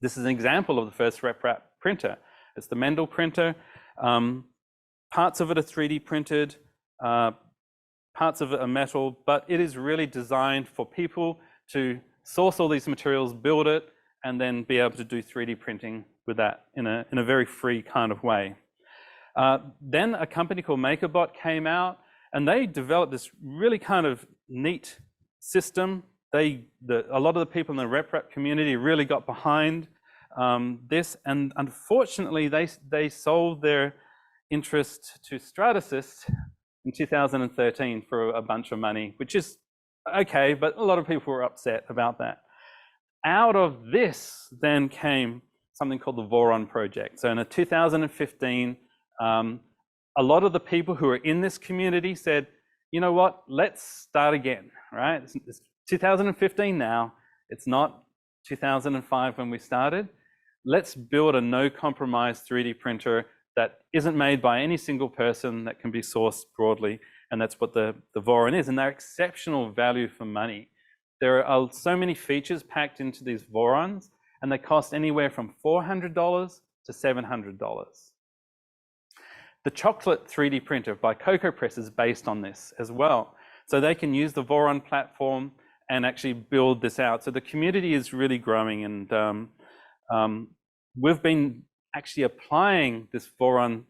This is an example of the first RepRap printer. It's the Mendel printer. Parts of it are 3D printed, parts of it are metal, but it is really designed for people to source all these materials, build it, and then be able to do 3D printing with that in a very free kind of way. Then a company called MakerBot came out, and they developed this really kind of neat system. A lot of the people in the RepRap community really got behind this, and unfortunately they sold their interest to Stratasys in 2013 for a bunch of money, which is okay, but a lot of people were upset about that. Out of this then came something called the Voron project. So in 2015, a lot of the people who are in this community said, you know what, let's start again, right? It's 2015 now, it's not 2005 when we started. Let's build a no compromise 3D printer that isn't made by any single person, that can be sourced broadly. And that's what the Voron is. And they're exceptional value for money. There are so many features packed into these Vorons, and they cost anywhere from $400 to $700. The chocolate 3D printer by CocoaPress is based on this as well. So they can use the Voron platform and actually build this out. So the community is really growing, and we've been actually applying this Voron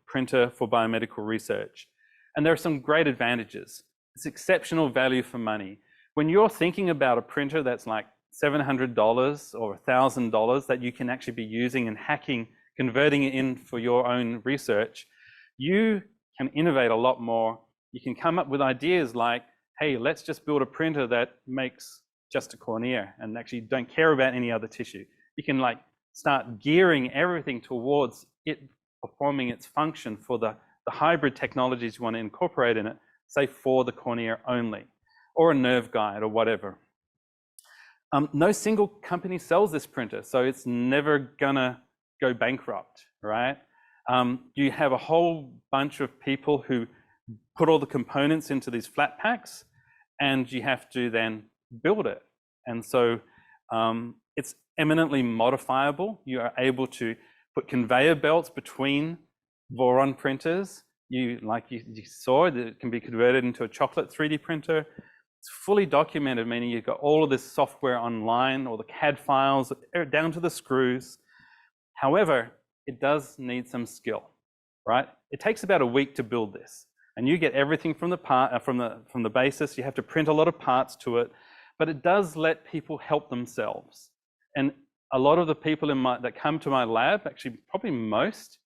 printer for biomedical research. And there are some great advantages. It's exceptional value for money. When you're thinking about a printer that's like $700 or $1,000 that you can actually be using and hacking, converting it in for your own research, you can innovate a lot more. You can come up with ideas like, hey, let's just build a printer that makes just a cornea and actually don't care about any other tissue. You can like start gearing everything towards it performing its function for the hybrid technologies you want to incorporate in it, say for the cornea only, or a nerve guide or whatever. No single company sells this printer, so it's never gonna go bankrupt, right? You have a whole bunch of people who put all the components into these flat packs, and you have to then build it. And so it's eminently modifiable. You are able to put conveyor belts between Voron printers. Like you saw, that it can be converted into a chocolate 3D printer. It's fully documented, meaning you've got all of this software online, all the CAD files down to the screws. However, it does need some skill, right? It takes about a week to build this, and you get everything from the basis. You have to print a lot of parts to it, but it does let people help themselves. And a lot of the people that come to my lab, actually probably most,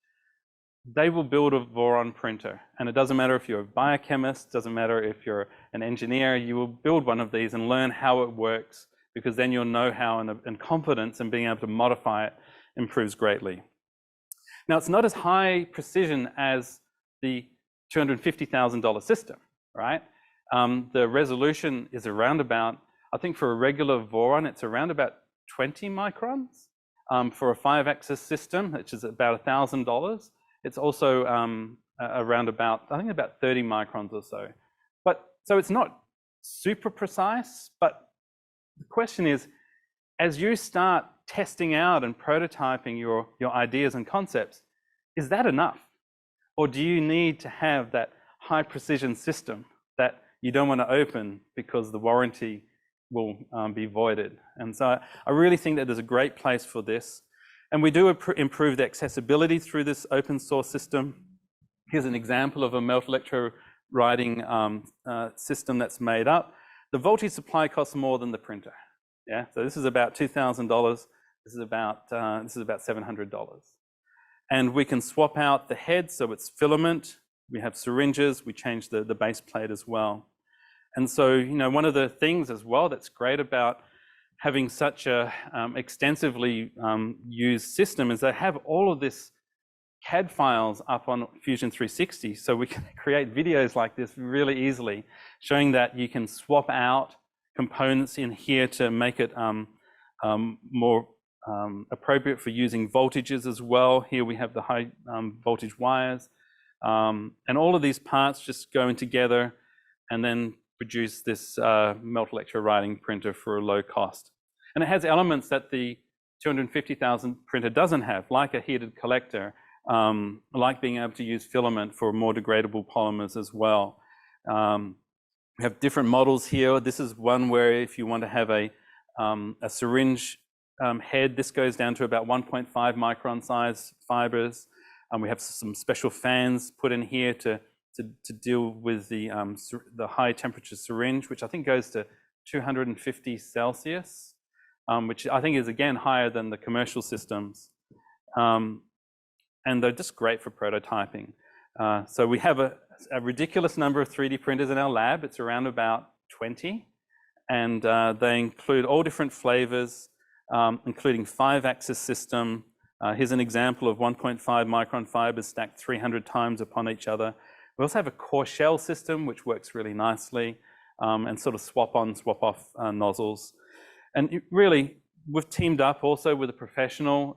they will build a Voron printer. And it doesn't matter if you're a biochemist, doesn't matter if you're an engineer, you will build one of these and learn how it works, because then you'll know how, and confidence in being able to modify it improves greatly. Now, it's not as high precision as the $250,000 system, right? The resolution is around about, I think for a regular Voron, it's around about 20 microns. For a 5-axis system, which is about $1,000, it's also around about, I think about 30 microns or so. But so it's not super precise, but the question is, as you start testing out and prototyping your ideas and concepts, is that enough? Or do you need to have that high precision system that you don't want to open because the warranty will be voided? And so I really think that there's a great place for this. And we do improve the accessibility through this open source system. Here's an example of a melt electrowriting system that's made up. The voltage supply costs more than the printer. Yeah, so this is about $2,000. This is about $700. And we can swap out the head, so it's filament. We have syringes. We change the base plate as well. And so, you know, one of the things as well that's great about having such a extensively used system is they have all of this CAD files up on Fusion 360, so we can create videos like this really easily, showing that you can swap out components in here to make it more appropriate for using voltages as well. Here we have the high voltage wires, and all of these parts just go in together and then produce this melt electrowriting printer for a low cost. And it has elements that the 250,000 printer doesn't have, like a heated collector, like being able to use filament for more degradable polymers as well. We have different models here. This is one where if you want to have a syringe head, this goes down to about 1.5 micron size fibers. We have some special fans put in here to deal with the high temperature syringe, which I think goes to 250 Celsius, which I think is again higher than the commercial systems. And they're just great for prototyping. So we have a ridiculous number of 3D printers in our lab. It's around about 20, and they include all different flavors, including 5-axis system. Here's an example of 1.5 micron fibers stacked 300 times upon each other. We also have a core shell system, which works really nicely, and sort of swap on, swap off nozzles. And really, we've teamed up also with a professional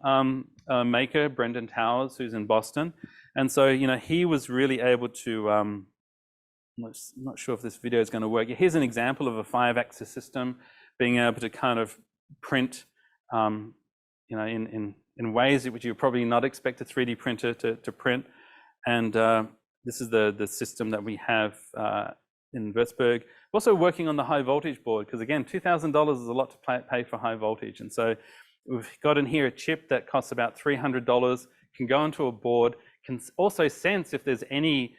maker, Brendan Towers, who's in Boston. And so, you know, he was really able to, I'm not sure if this video is going to work. Here's an example of a 5-axis system being able to kind of print, you know, in ways which you probably not expect a 3D printer to print. And this is the system that we have in Würzburg. We're also working on the high voltage board, because again, $2,000 is a lot to pay for high voltage. And so we've got in here a chip that costs about $300, can go into a board, can also sense if there's any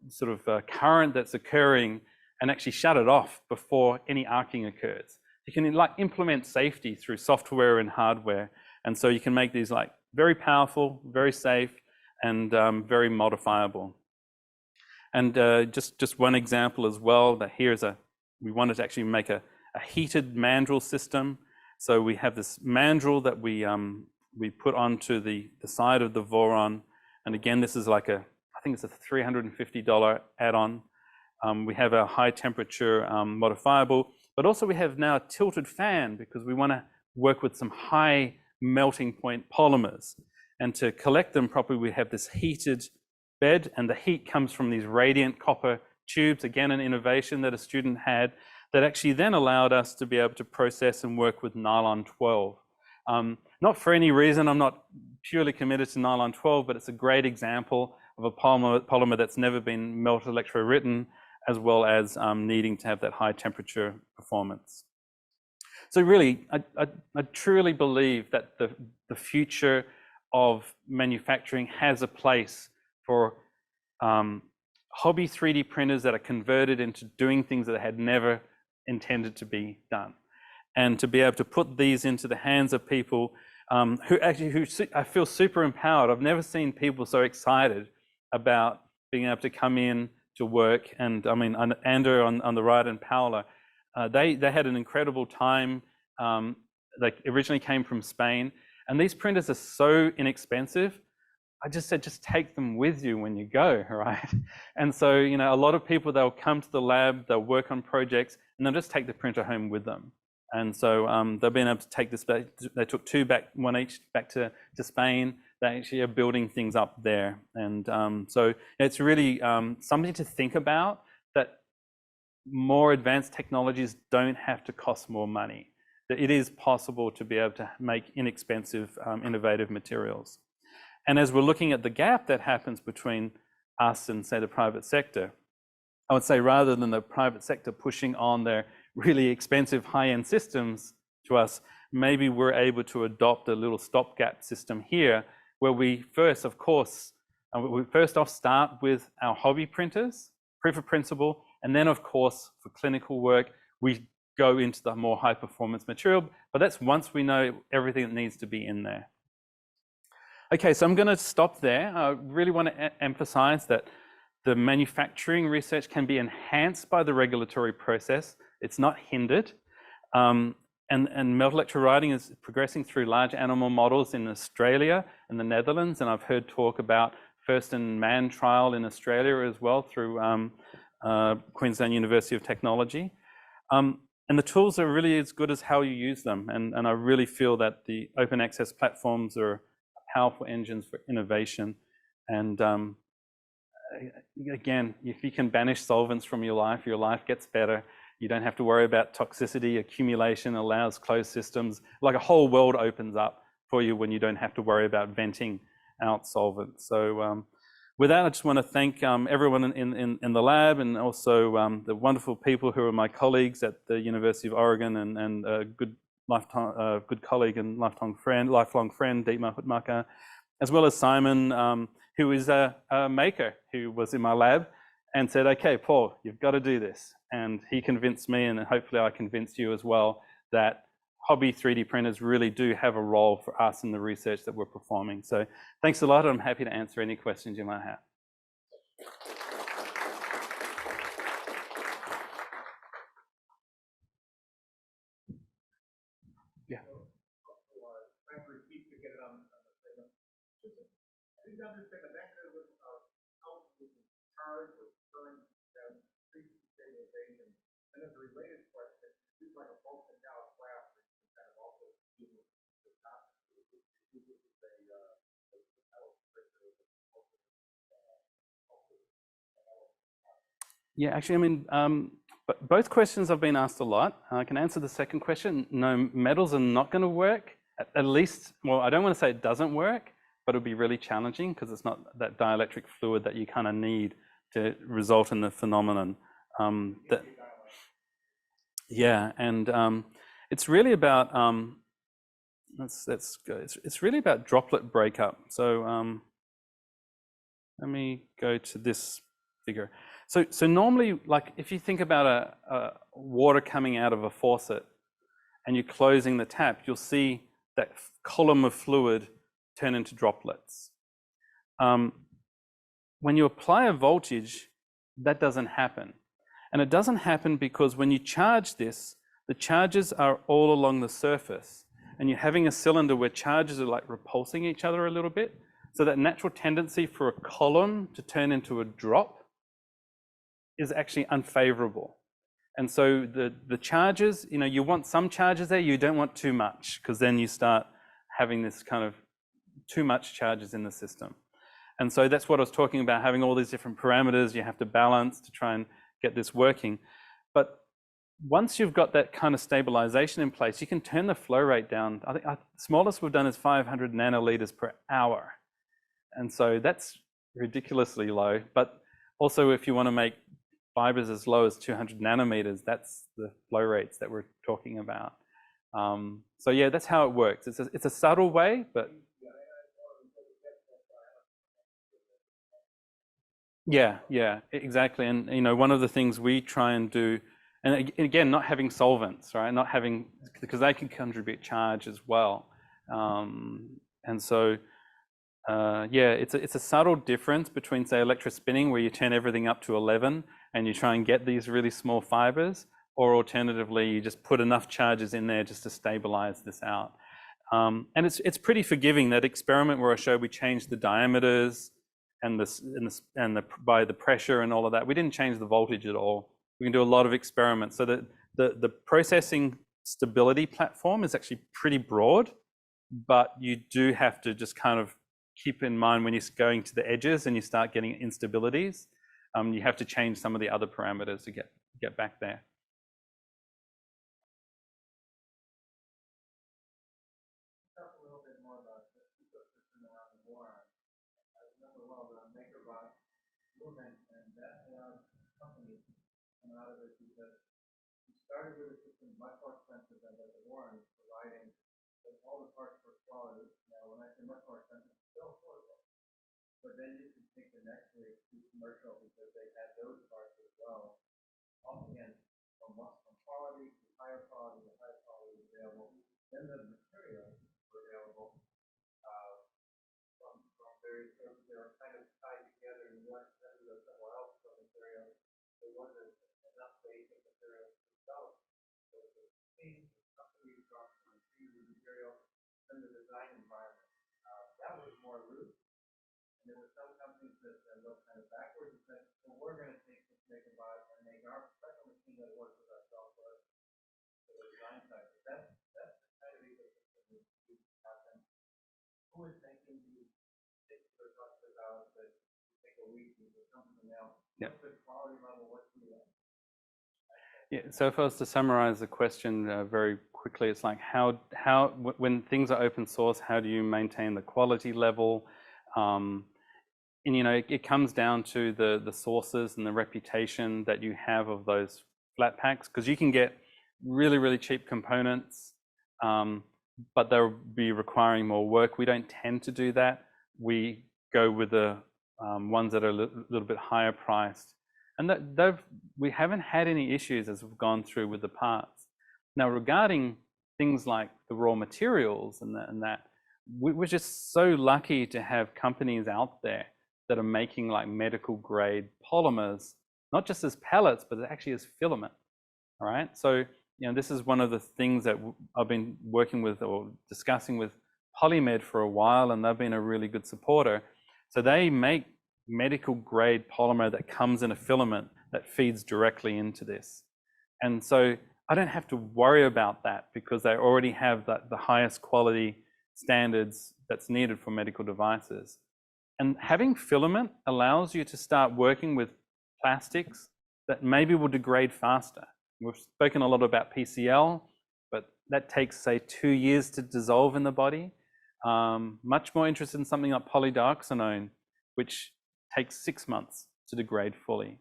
sort of current that's occurring, and actually shut it off before any arcing occurs. You can like implement safety through software and hardware. And so you can make these like very powerful, very safe, and very modifiable. And just one example as well, that here's we wanted to actually make a heated mandrel system. So we have this mandrel that we put onto the side of the Voron. And again, this is like I think it's a $350 add-on. We have a high temperature modifiable, but also we have now a tilted fan, because we want to work with some high melting point polymers. And to collect them properly, we have this heated bed, and the heat comes from these radiant copper tubes, again an innovation that a student had that actually then allowed us to be able to process and work with nylon 12. Not for any reason, I'm not purely committed to nylon 12, but it's a great example of a polymer that's never been melt electrowritten, as well as needing to have that high temperature performance. So really, I truly believe that the future of manufacturing has a place for hobby 3D printers that are converted into doing things that had never intended to be done. And to be able to put these into the hands of people who I feel super empowered. I've never seen people so excited about being able to come in to work. And I mean, Andrew on the right and Paola, they had an incredible time. They originally came from Spain, and these printers are so inexpensive. I just said, just take them with you when you go, right? And so, you know, a lot of people, they'll come to the lab, they'll work on projects, and they'll just take the printer home with them. And so they've been able to take this back. They took one each back to Spain. They actually are building things up there. And so it's really something to think about, that more advanced technologies don't have to cost more money. That it is possible to be able to make inexpensive, innovative materials. And as we're looking at the gap that happens between us and, say, the private sector, I would say rather than the private sector pushing on their really expensive high-end systems to us, maybe we're able to adopt a little stopgap system here where we first, of course, we first off start with our hobby printers, proof of principle, and then, of course, for clinical work, we go into the more high-performance material, but that's once we know everything that needs to be in there. Okay, so I'm going to stop there. I really want to emphasize that the manufacturing research can be enhanced by the regulatory process. It's not hindered. And metal electrowriting is progressing through large animal models in Australia and the Netherlands. And I've heard talk about first-in-man trial in Australia as well through Queensland University of Technology. And the tools are really as good as how you use them. And I really feel that the open access platforms are powerful engines for innovation. And again, if you can banish solvents from your life gets better. You don't have to worry about toxicity. Accumulation allows closed systems. Like a whole world opens up for you when you don't have to worry about venting out solvents. So with that, I just want to thank everyone in the lab, and also the wonderful people who are my colleagues at the University of Oregon, and a good colleague and lifelong friend, Deepma Hutmaka, as well as Simon, who is a maker who was in my lab and said, okay, Paul, you've got to do this. And he convinced me, and hopefully I convinced you as well, that hobby 3D printers really do have a role for us in the research that we're performing. So thanks a lot. I'm happy to answer any questions you might have. Understand the mechanism of how we can charge or turn down pre-stabilization. And as a related question, it's like a bulk now class, which is kind of also deal with the topic. Yeah, actually, I mean, both questions have been asked a lot. I can answer the second question. No, metals are not going to work. At least, well, I don't want to say it doesn't work, but it'll be really challenging because it's not that dielectric fluid that you kind of need to result in the phenomenon. Yeah, and it's really about let's go. It's really about droplet breakup. So let me go to this figure. So normally, like if you think about a water coming out of a faucet and you're closing the tap, you'll see that column of fluid turn into droplets. When you apply a voltage, that doesn't happen. And it doesn't happen because when you charge this, the charges are all along the surface, and you're having a cylinder where charges are like repulsing each other a little bit. So that natural tendency for a column to turn into a drop is actually unfavorable. And so the charges, you know, you want some charges there, you don't want too much, because then you start having this kind of too much charges in the system. And so that's what I was talking about, having all these different parameters you have to balance to try and get this working. But once you've got that kind of stabilization in place, you can turn the flow rate down. I think the smallest we've done is 500 nanoliters per hour. And so that's ridiculously low. But also if you want to make fibers as low as 200 nanometers, that's the flow rates that we're talking about. So yeah, that's how it works. It's a subtle way, but Yeah, yeah, exactly. And you know, one of the things we try and do, and again, not having solvents, right? Not having, because they can contribute charge as well. And so, yeah, it's a subtle difference between, say, electrospinning, where you turn everything up to 11 and you try and get these really small fibers, or alternatively, you just put enough charges in there just to stabilize this out. And it's pretty forgiving. That experiment where I showed we changed the diameters and by the pressure and all of that, we didn't change the voltage at all. We can do a lot of experiments. So that the processing stability platform is actually pretty broad, but you do have to just kind of keep in mind when you're going to the edges and you start getting instabilities, you have to change some of the other parameters to get back there. Talk a little bit more about the ecosystem around the boron. I remember one of the microbot movement, and that company come out of it because we started with a system much more expensive than the boron is providing, but all the parts were quality. Now, when I say much more expensive, it's still affordable. But then you can take the next leap to commercial because they had those parts as well. All again, from quality to higher quality available. Then the materials were available from various sources. They were kind of tied together in one center or somewhere else for materials. There wasn't enough basic materials to develop. So the team, companies brought from the material and the design environment. That was more loose. And there were some companies that looked kind of backwards and said, well, we're going to take this microbiome and make our special machine that works with ourselves for the design side. But that's the kind of ecosystem we happen. Who is thinking these things we're talking about that you take a week or something else? Yeah. What's the quality level? What's the Yeah, so if I was to summarize the question very quickly, it's like when things are open source, how do you maintain the quality level? And you know, it comes down to the sources and the reputation that you have of those flat packs, because you can get really cheap components, but they'll be requiring more work. We don't tend to do that. We go with the ones that are a little bit higher priced, and we haven't had any issues as we've gone through with the parts. Now, regarding things like the raw materials and that we're just so lucky to have companies out there that are making like medical grade polymers, not just as pellets, but actually as filament. All right. So, you know, this is one of the things that I've been working with or discussing with Polymed for a while, and they've been a really good supporter. So they make medical grade polymer that comes in a filament that feeds directly into this. And so I don't have to worry about that because they already have the highest quality standards that's needed for medical devices. And having filament allows you to start working with plastics that maybe will degrade faster. We've spoken a lot about PCL, but that takes, say, 2 years to dissolve in the body. Much more interested in something like polydioxanone, which takes 6 months to degrade fully.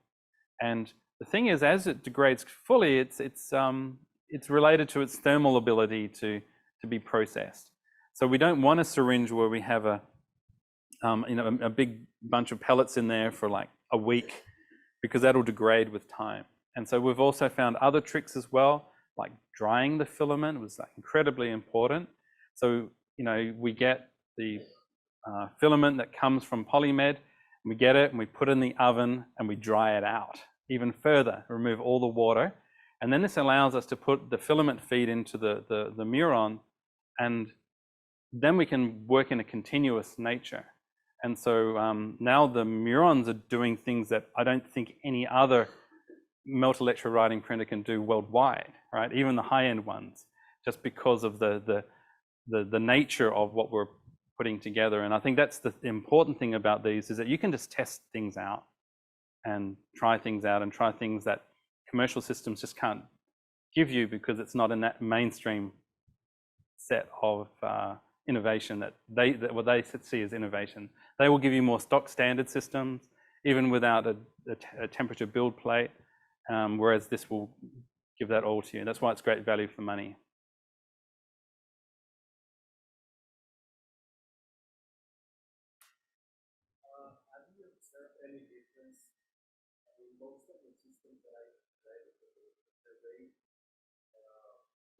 And the thing is, as it degrades fully, it's related to its thermal ability to be processed. So we don't want a syringe where we have a big bunch of pellets in there for like a week, because that'll degrade with time. And so we've also found other tricks as well, like drying the filament was like incredibly important. So, you know, we get the filament that comes from Polymed, and we get it and we put it in the oven and we dry it out even further, remove all the water. And then this allows us to put the filament feed into the muron, and then we can work in a continuous nature. And so now the murons are doing things that I don't think any other melt electrowriting printer can do worldwide, right? Even the high-end ones, just because of the nature of what we're putting together. And I think that's the important thing about these, is that you can just test things out and try things out and try things that commercial systems just can't give you, because it's not in that mainstream set of innovation that what they see as innovation. They will give you more stock standard systems, even without a temperature build plate, whereas this will give that all to you. That's why it's great value for money. Have you observed any difference most of the systems that I survey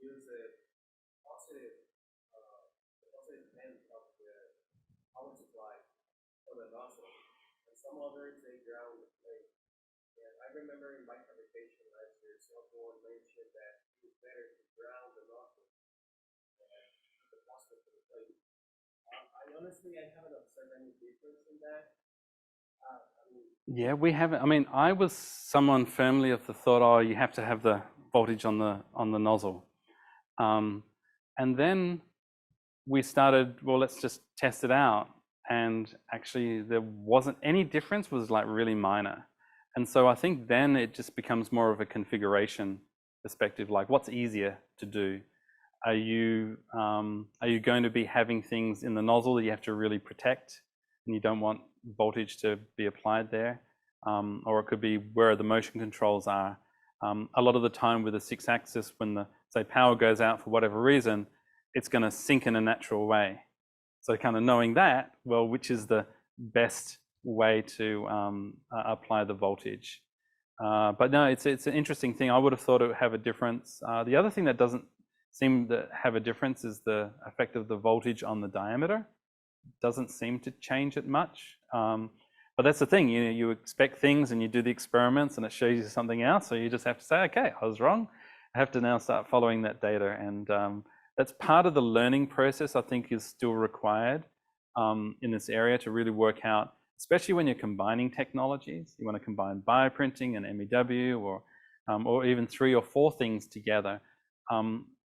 use a positive, the positive end of the power supply for the nozzle, and some others they ground the plate. And I remember in microfibers last year, someone mentioned that it's better to ground the nozzle than the positive for the plate. I haven't observed any difference in that. Yeah, we haven't. I mean, I was someone firmly of the thought, oh, you have to have the voltage on the nozzle, and then we started. Well, let's just test it out, and actually, there wasn't any difference. Was like really minor, and so I think then it just becomes more of a configuration perspective. Like, what's easier to do? Are you going to be having things in the nozzle that you have to really protect, and you don't want voltage to be applied there, or it could be where the motion controls are. A lot of the time with a 6-axis, when the say power goes out for whatever reason, it's going to sink in a natural way. So kind of knowing that, well, which is the best way to apply the voltage. But no, it's an interesting thing. I would have thought it would have a difference. The other thing that doesn't seem to have a difference is the effect of the voltage on the diameter. Doesn't seem to change it much. But that's the thing, you expect things and you do the experiments and it shows you something else, so you just have to say, okay, I was wrong. I have to now start following that data, and that's part of the learning process I think is still required in this area to really work out, especially when you're combining technologies. You want to combine bioprinting and MEW, or even 3 or 4 things together.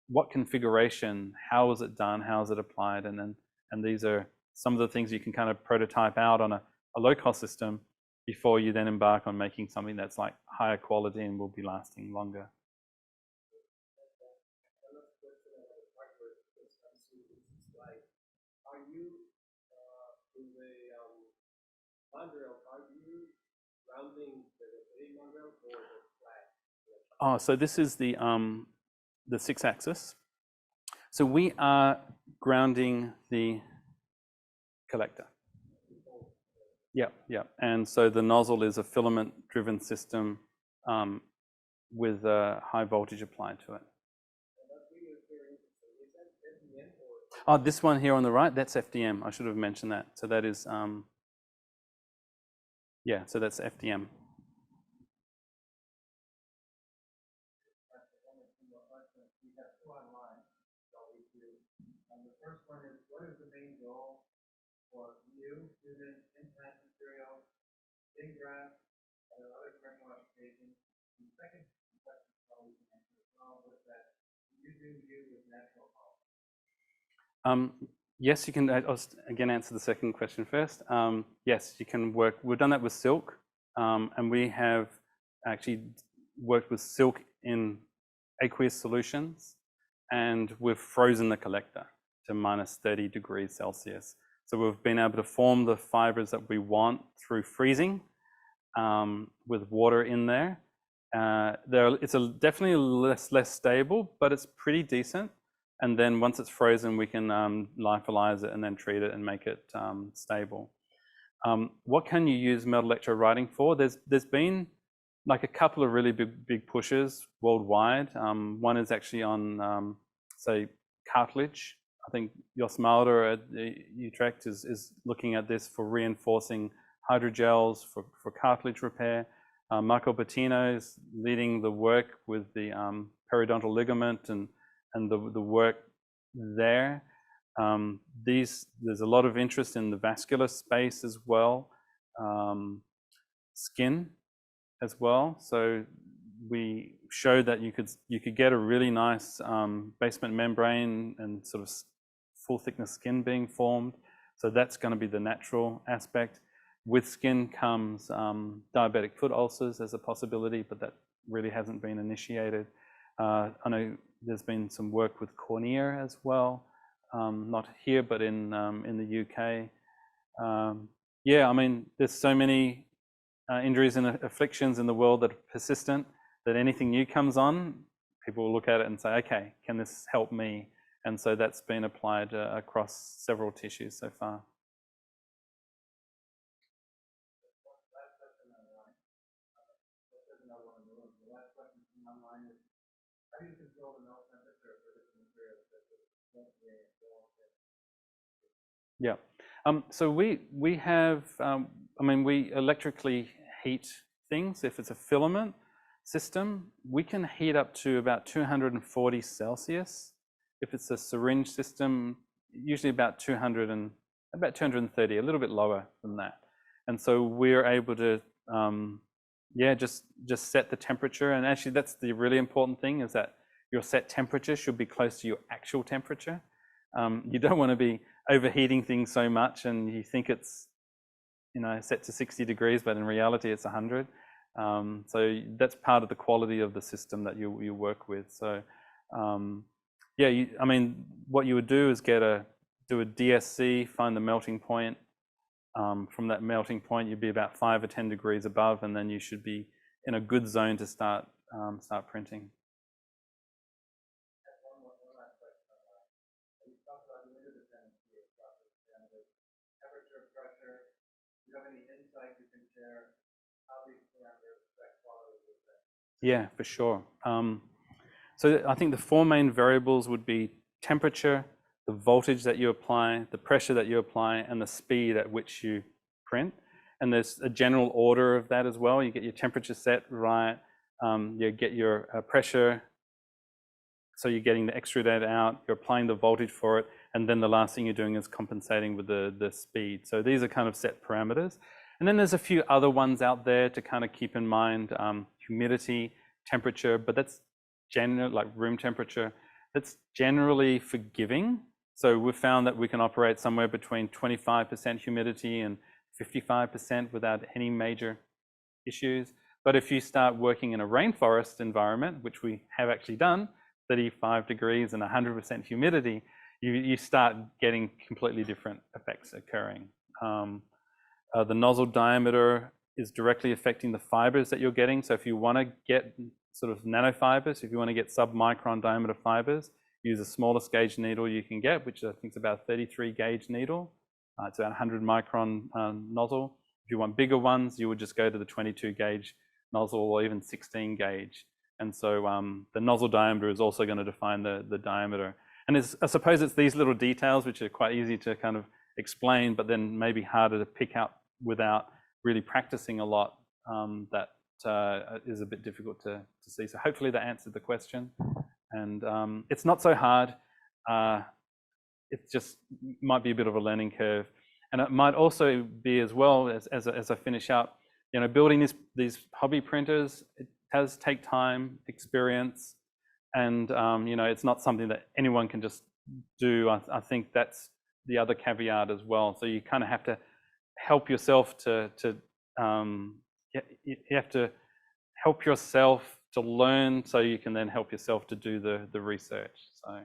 What configuration, how is it done, how is it applied, and these are some of the things you can kind of prototype out on a low-cost system before you then embark on making something that's like higher quality and will be lasting longer. Are you in the mandrel? Are you rounding the mandrel or the flat? Oh, so this is the 6-axis. So we are grounding the collector. Yeah. And so the nozzle is a filament-driven system with a high voltage applied to it. Oh, this one here on the right, that's FDM. I should have mentioned that. So that is, yeah, so that's FDM. The first one is, what is the main goal for you, student, implant material, skin graft, and other commercial applications? And the second question probably can answer as well was that you do with natural polymers. Yes, you can. I'll again answer the second question first. Yes, you can work. We've done that with silk, and we have actually worked with silk in aqueous solutions, and we've frozen the collector to minus 30 degrees Celsius. So we've been able to form the fibers that we want through freezing with water in there. It's definitely less stable, but it's pretty decent. And then once it's frozen, we can lyophilize it and then treat it and make it stable. What can you use metal electrowriting for? There's been like a couple of really big pushes worldwide. One is actually on, say, cartilage. I think Jos Mulder at Utrecht is looking at this for reinforcing hydrogels for cartilage repair. Marco Bettino is leading the work with the periodontal ligament and the work there. There's a lot of interest in the vascular space as well, skin as well. So we showed that you could get a really nice basement membrane and sort of full thickness skin being formed. So that's going to be the natural aspect. With skin comes diabetic foot ulcers as a possibility, but that really hasn't been initiated. I know there's been some work with cornea as well, not here, but in the UK. Yeah, I mean, there's so many injuries and afflictions in the world that are persistent that anything new comes on, people will look at it and say, okay, can this help me? And so that's been applied across several tissues so far. question I want to know, the last question from my mind is, how do you control the melt temperature for different materials that won't be and so on? Yeah. So we have, I mean, we electrically heat things. If it's a filament system, we can heat up to about 240 Celsius. If it's a syringe system, usually about 230, a little bit lower than that. And so we're able to, yeah, just set the temperature. And actually, that's the really important thing, is that your set temperature should be close to your actual temperature. You don't want to be overheating things so much and you think it's, you know, set to 60 degrees, but in reality it's 100. So that's part of the quality of the system that you work with. So yeah, I mean, what you would do is do a DSC, find the melting point. From that melting point, you'd be about 5 or 10 degrees above, and then you should be in a good zone to start printing. Yeah, for sure. So I think the 4 main variables would be temperature, the voltage that you apply, the pressure that you apply, and the speed at which you print. And there's a general order of that as well. You get your temperature set right, you get your pressure, so you're getting the extrudate out, you're applying the voltage for it, and then the last thing you're doing is compensating with the speed. So these are kind of set parameters. And then there's a few other ones out there to kind of keep in mind, humidity, temperature, but that's general, like room temperature, that's generally forgiving. So we've found that we can operate somewhere between 25% humidity and 55% without any major issues. But if you start working in a rainforest environment, which we have actually done, 35 degrees and 100% humidity, you start getting completely different effects occurring. The nozzle diameter is directly affecting the fibers that you're getting. So if you want to get sort of nanofibers, if you want to get sub-micron diameter fibers, use the smallest gauge needle you can get, which I think is about 33 gauge needle. It's about 100 micron nozzle. If you want bigger ones, you would just go to the 22 gauge nozzle or even 16 gauge. And so the nozzle diameter is also going to define the diameter. And I suppose it's these little details which are quite easy to kind of explain, but then maybe harder to pick up without really practicing a lot, that is a bit difficult to see. So hopefully that answered the question. And it's not so hard. It just might be a bit of a learning curve. And it might also be, as well, as I finish up, you know, building these hobby printers, it does take time, experience, and you know, it's not something that anyone can just do. I think that's the other caveat as well. So you kind of have to help yourself you have to help yourself to learn, so you can then help yourself to do the research. So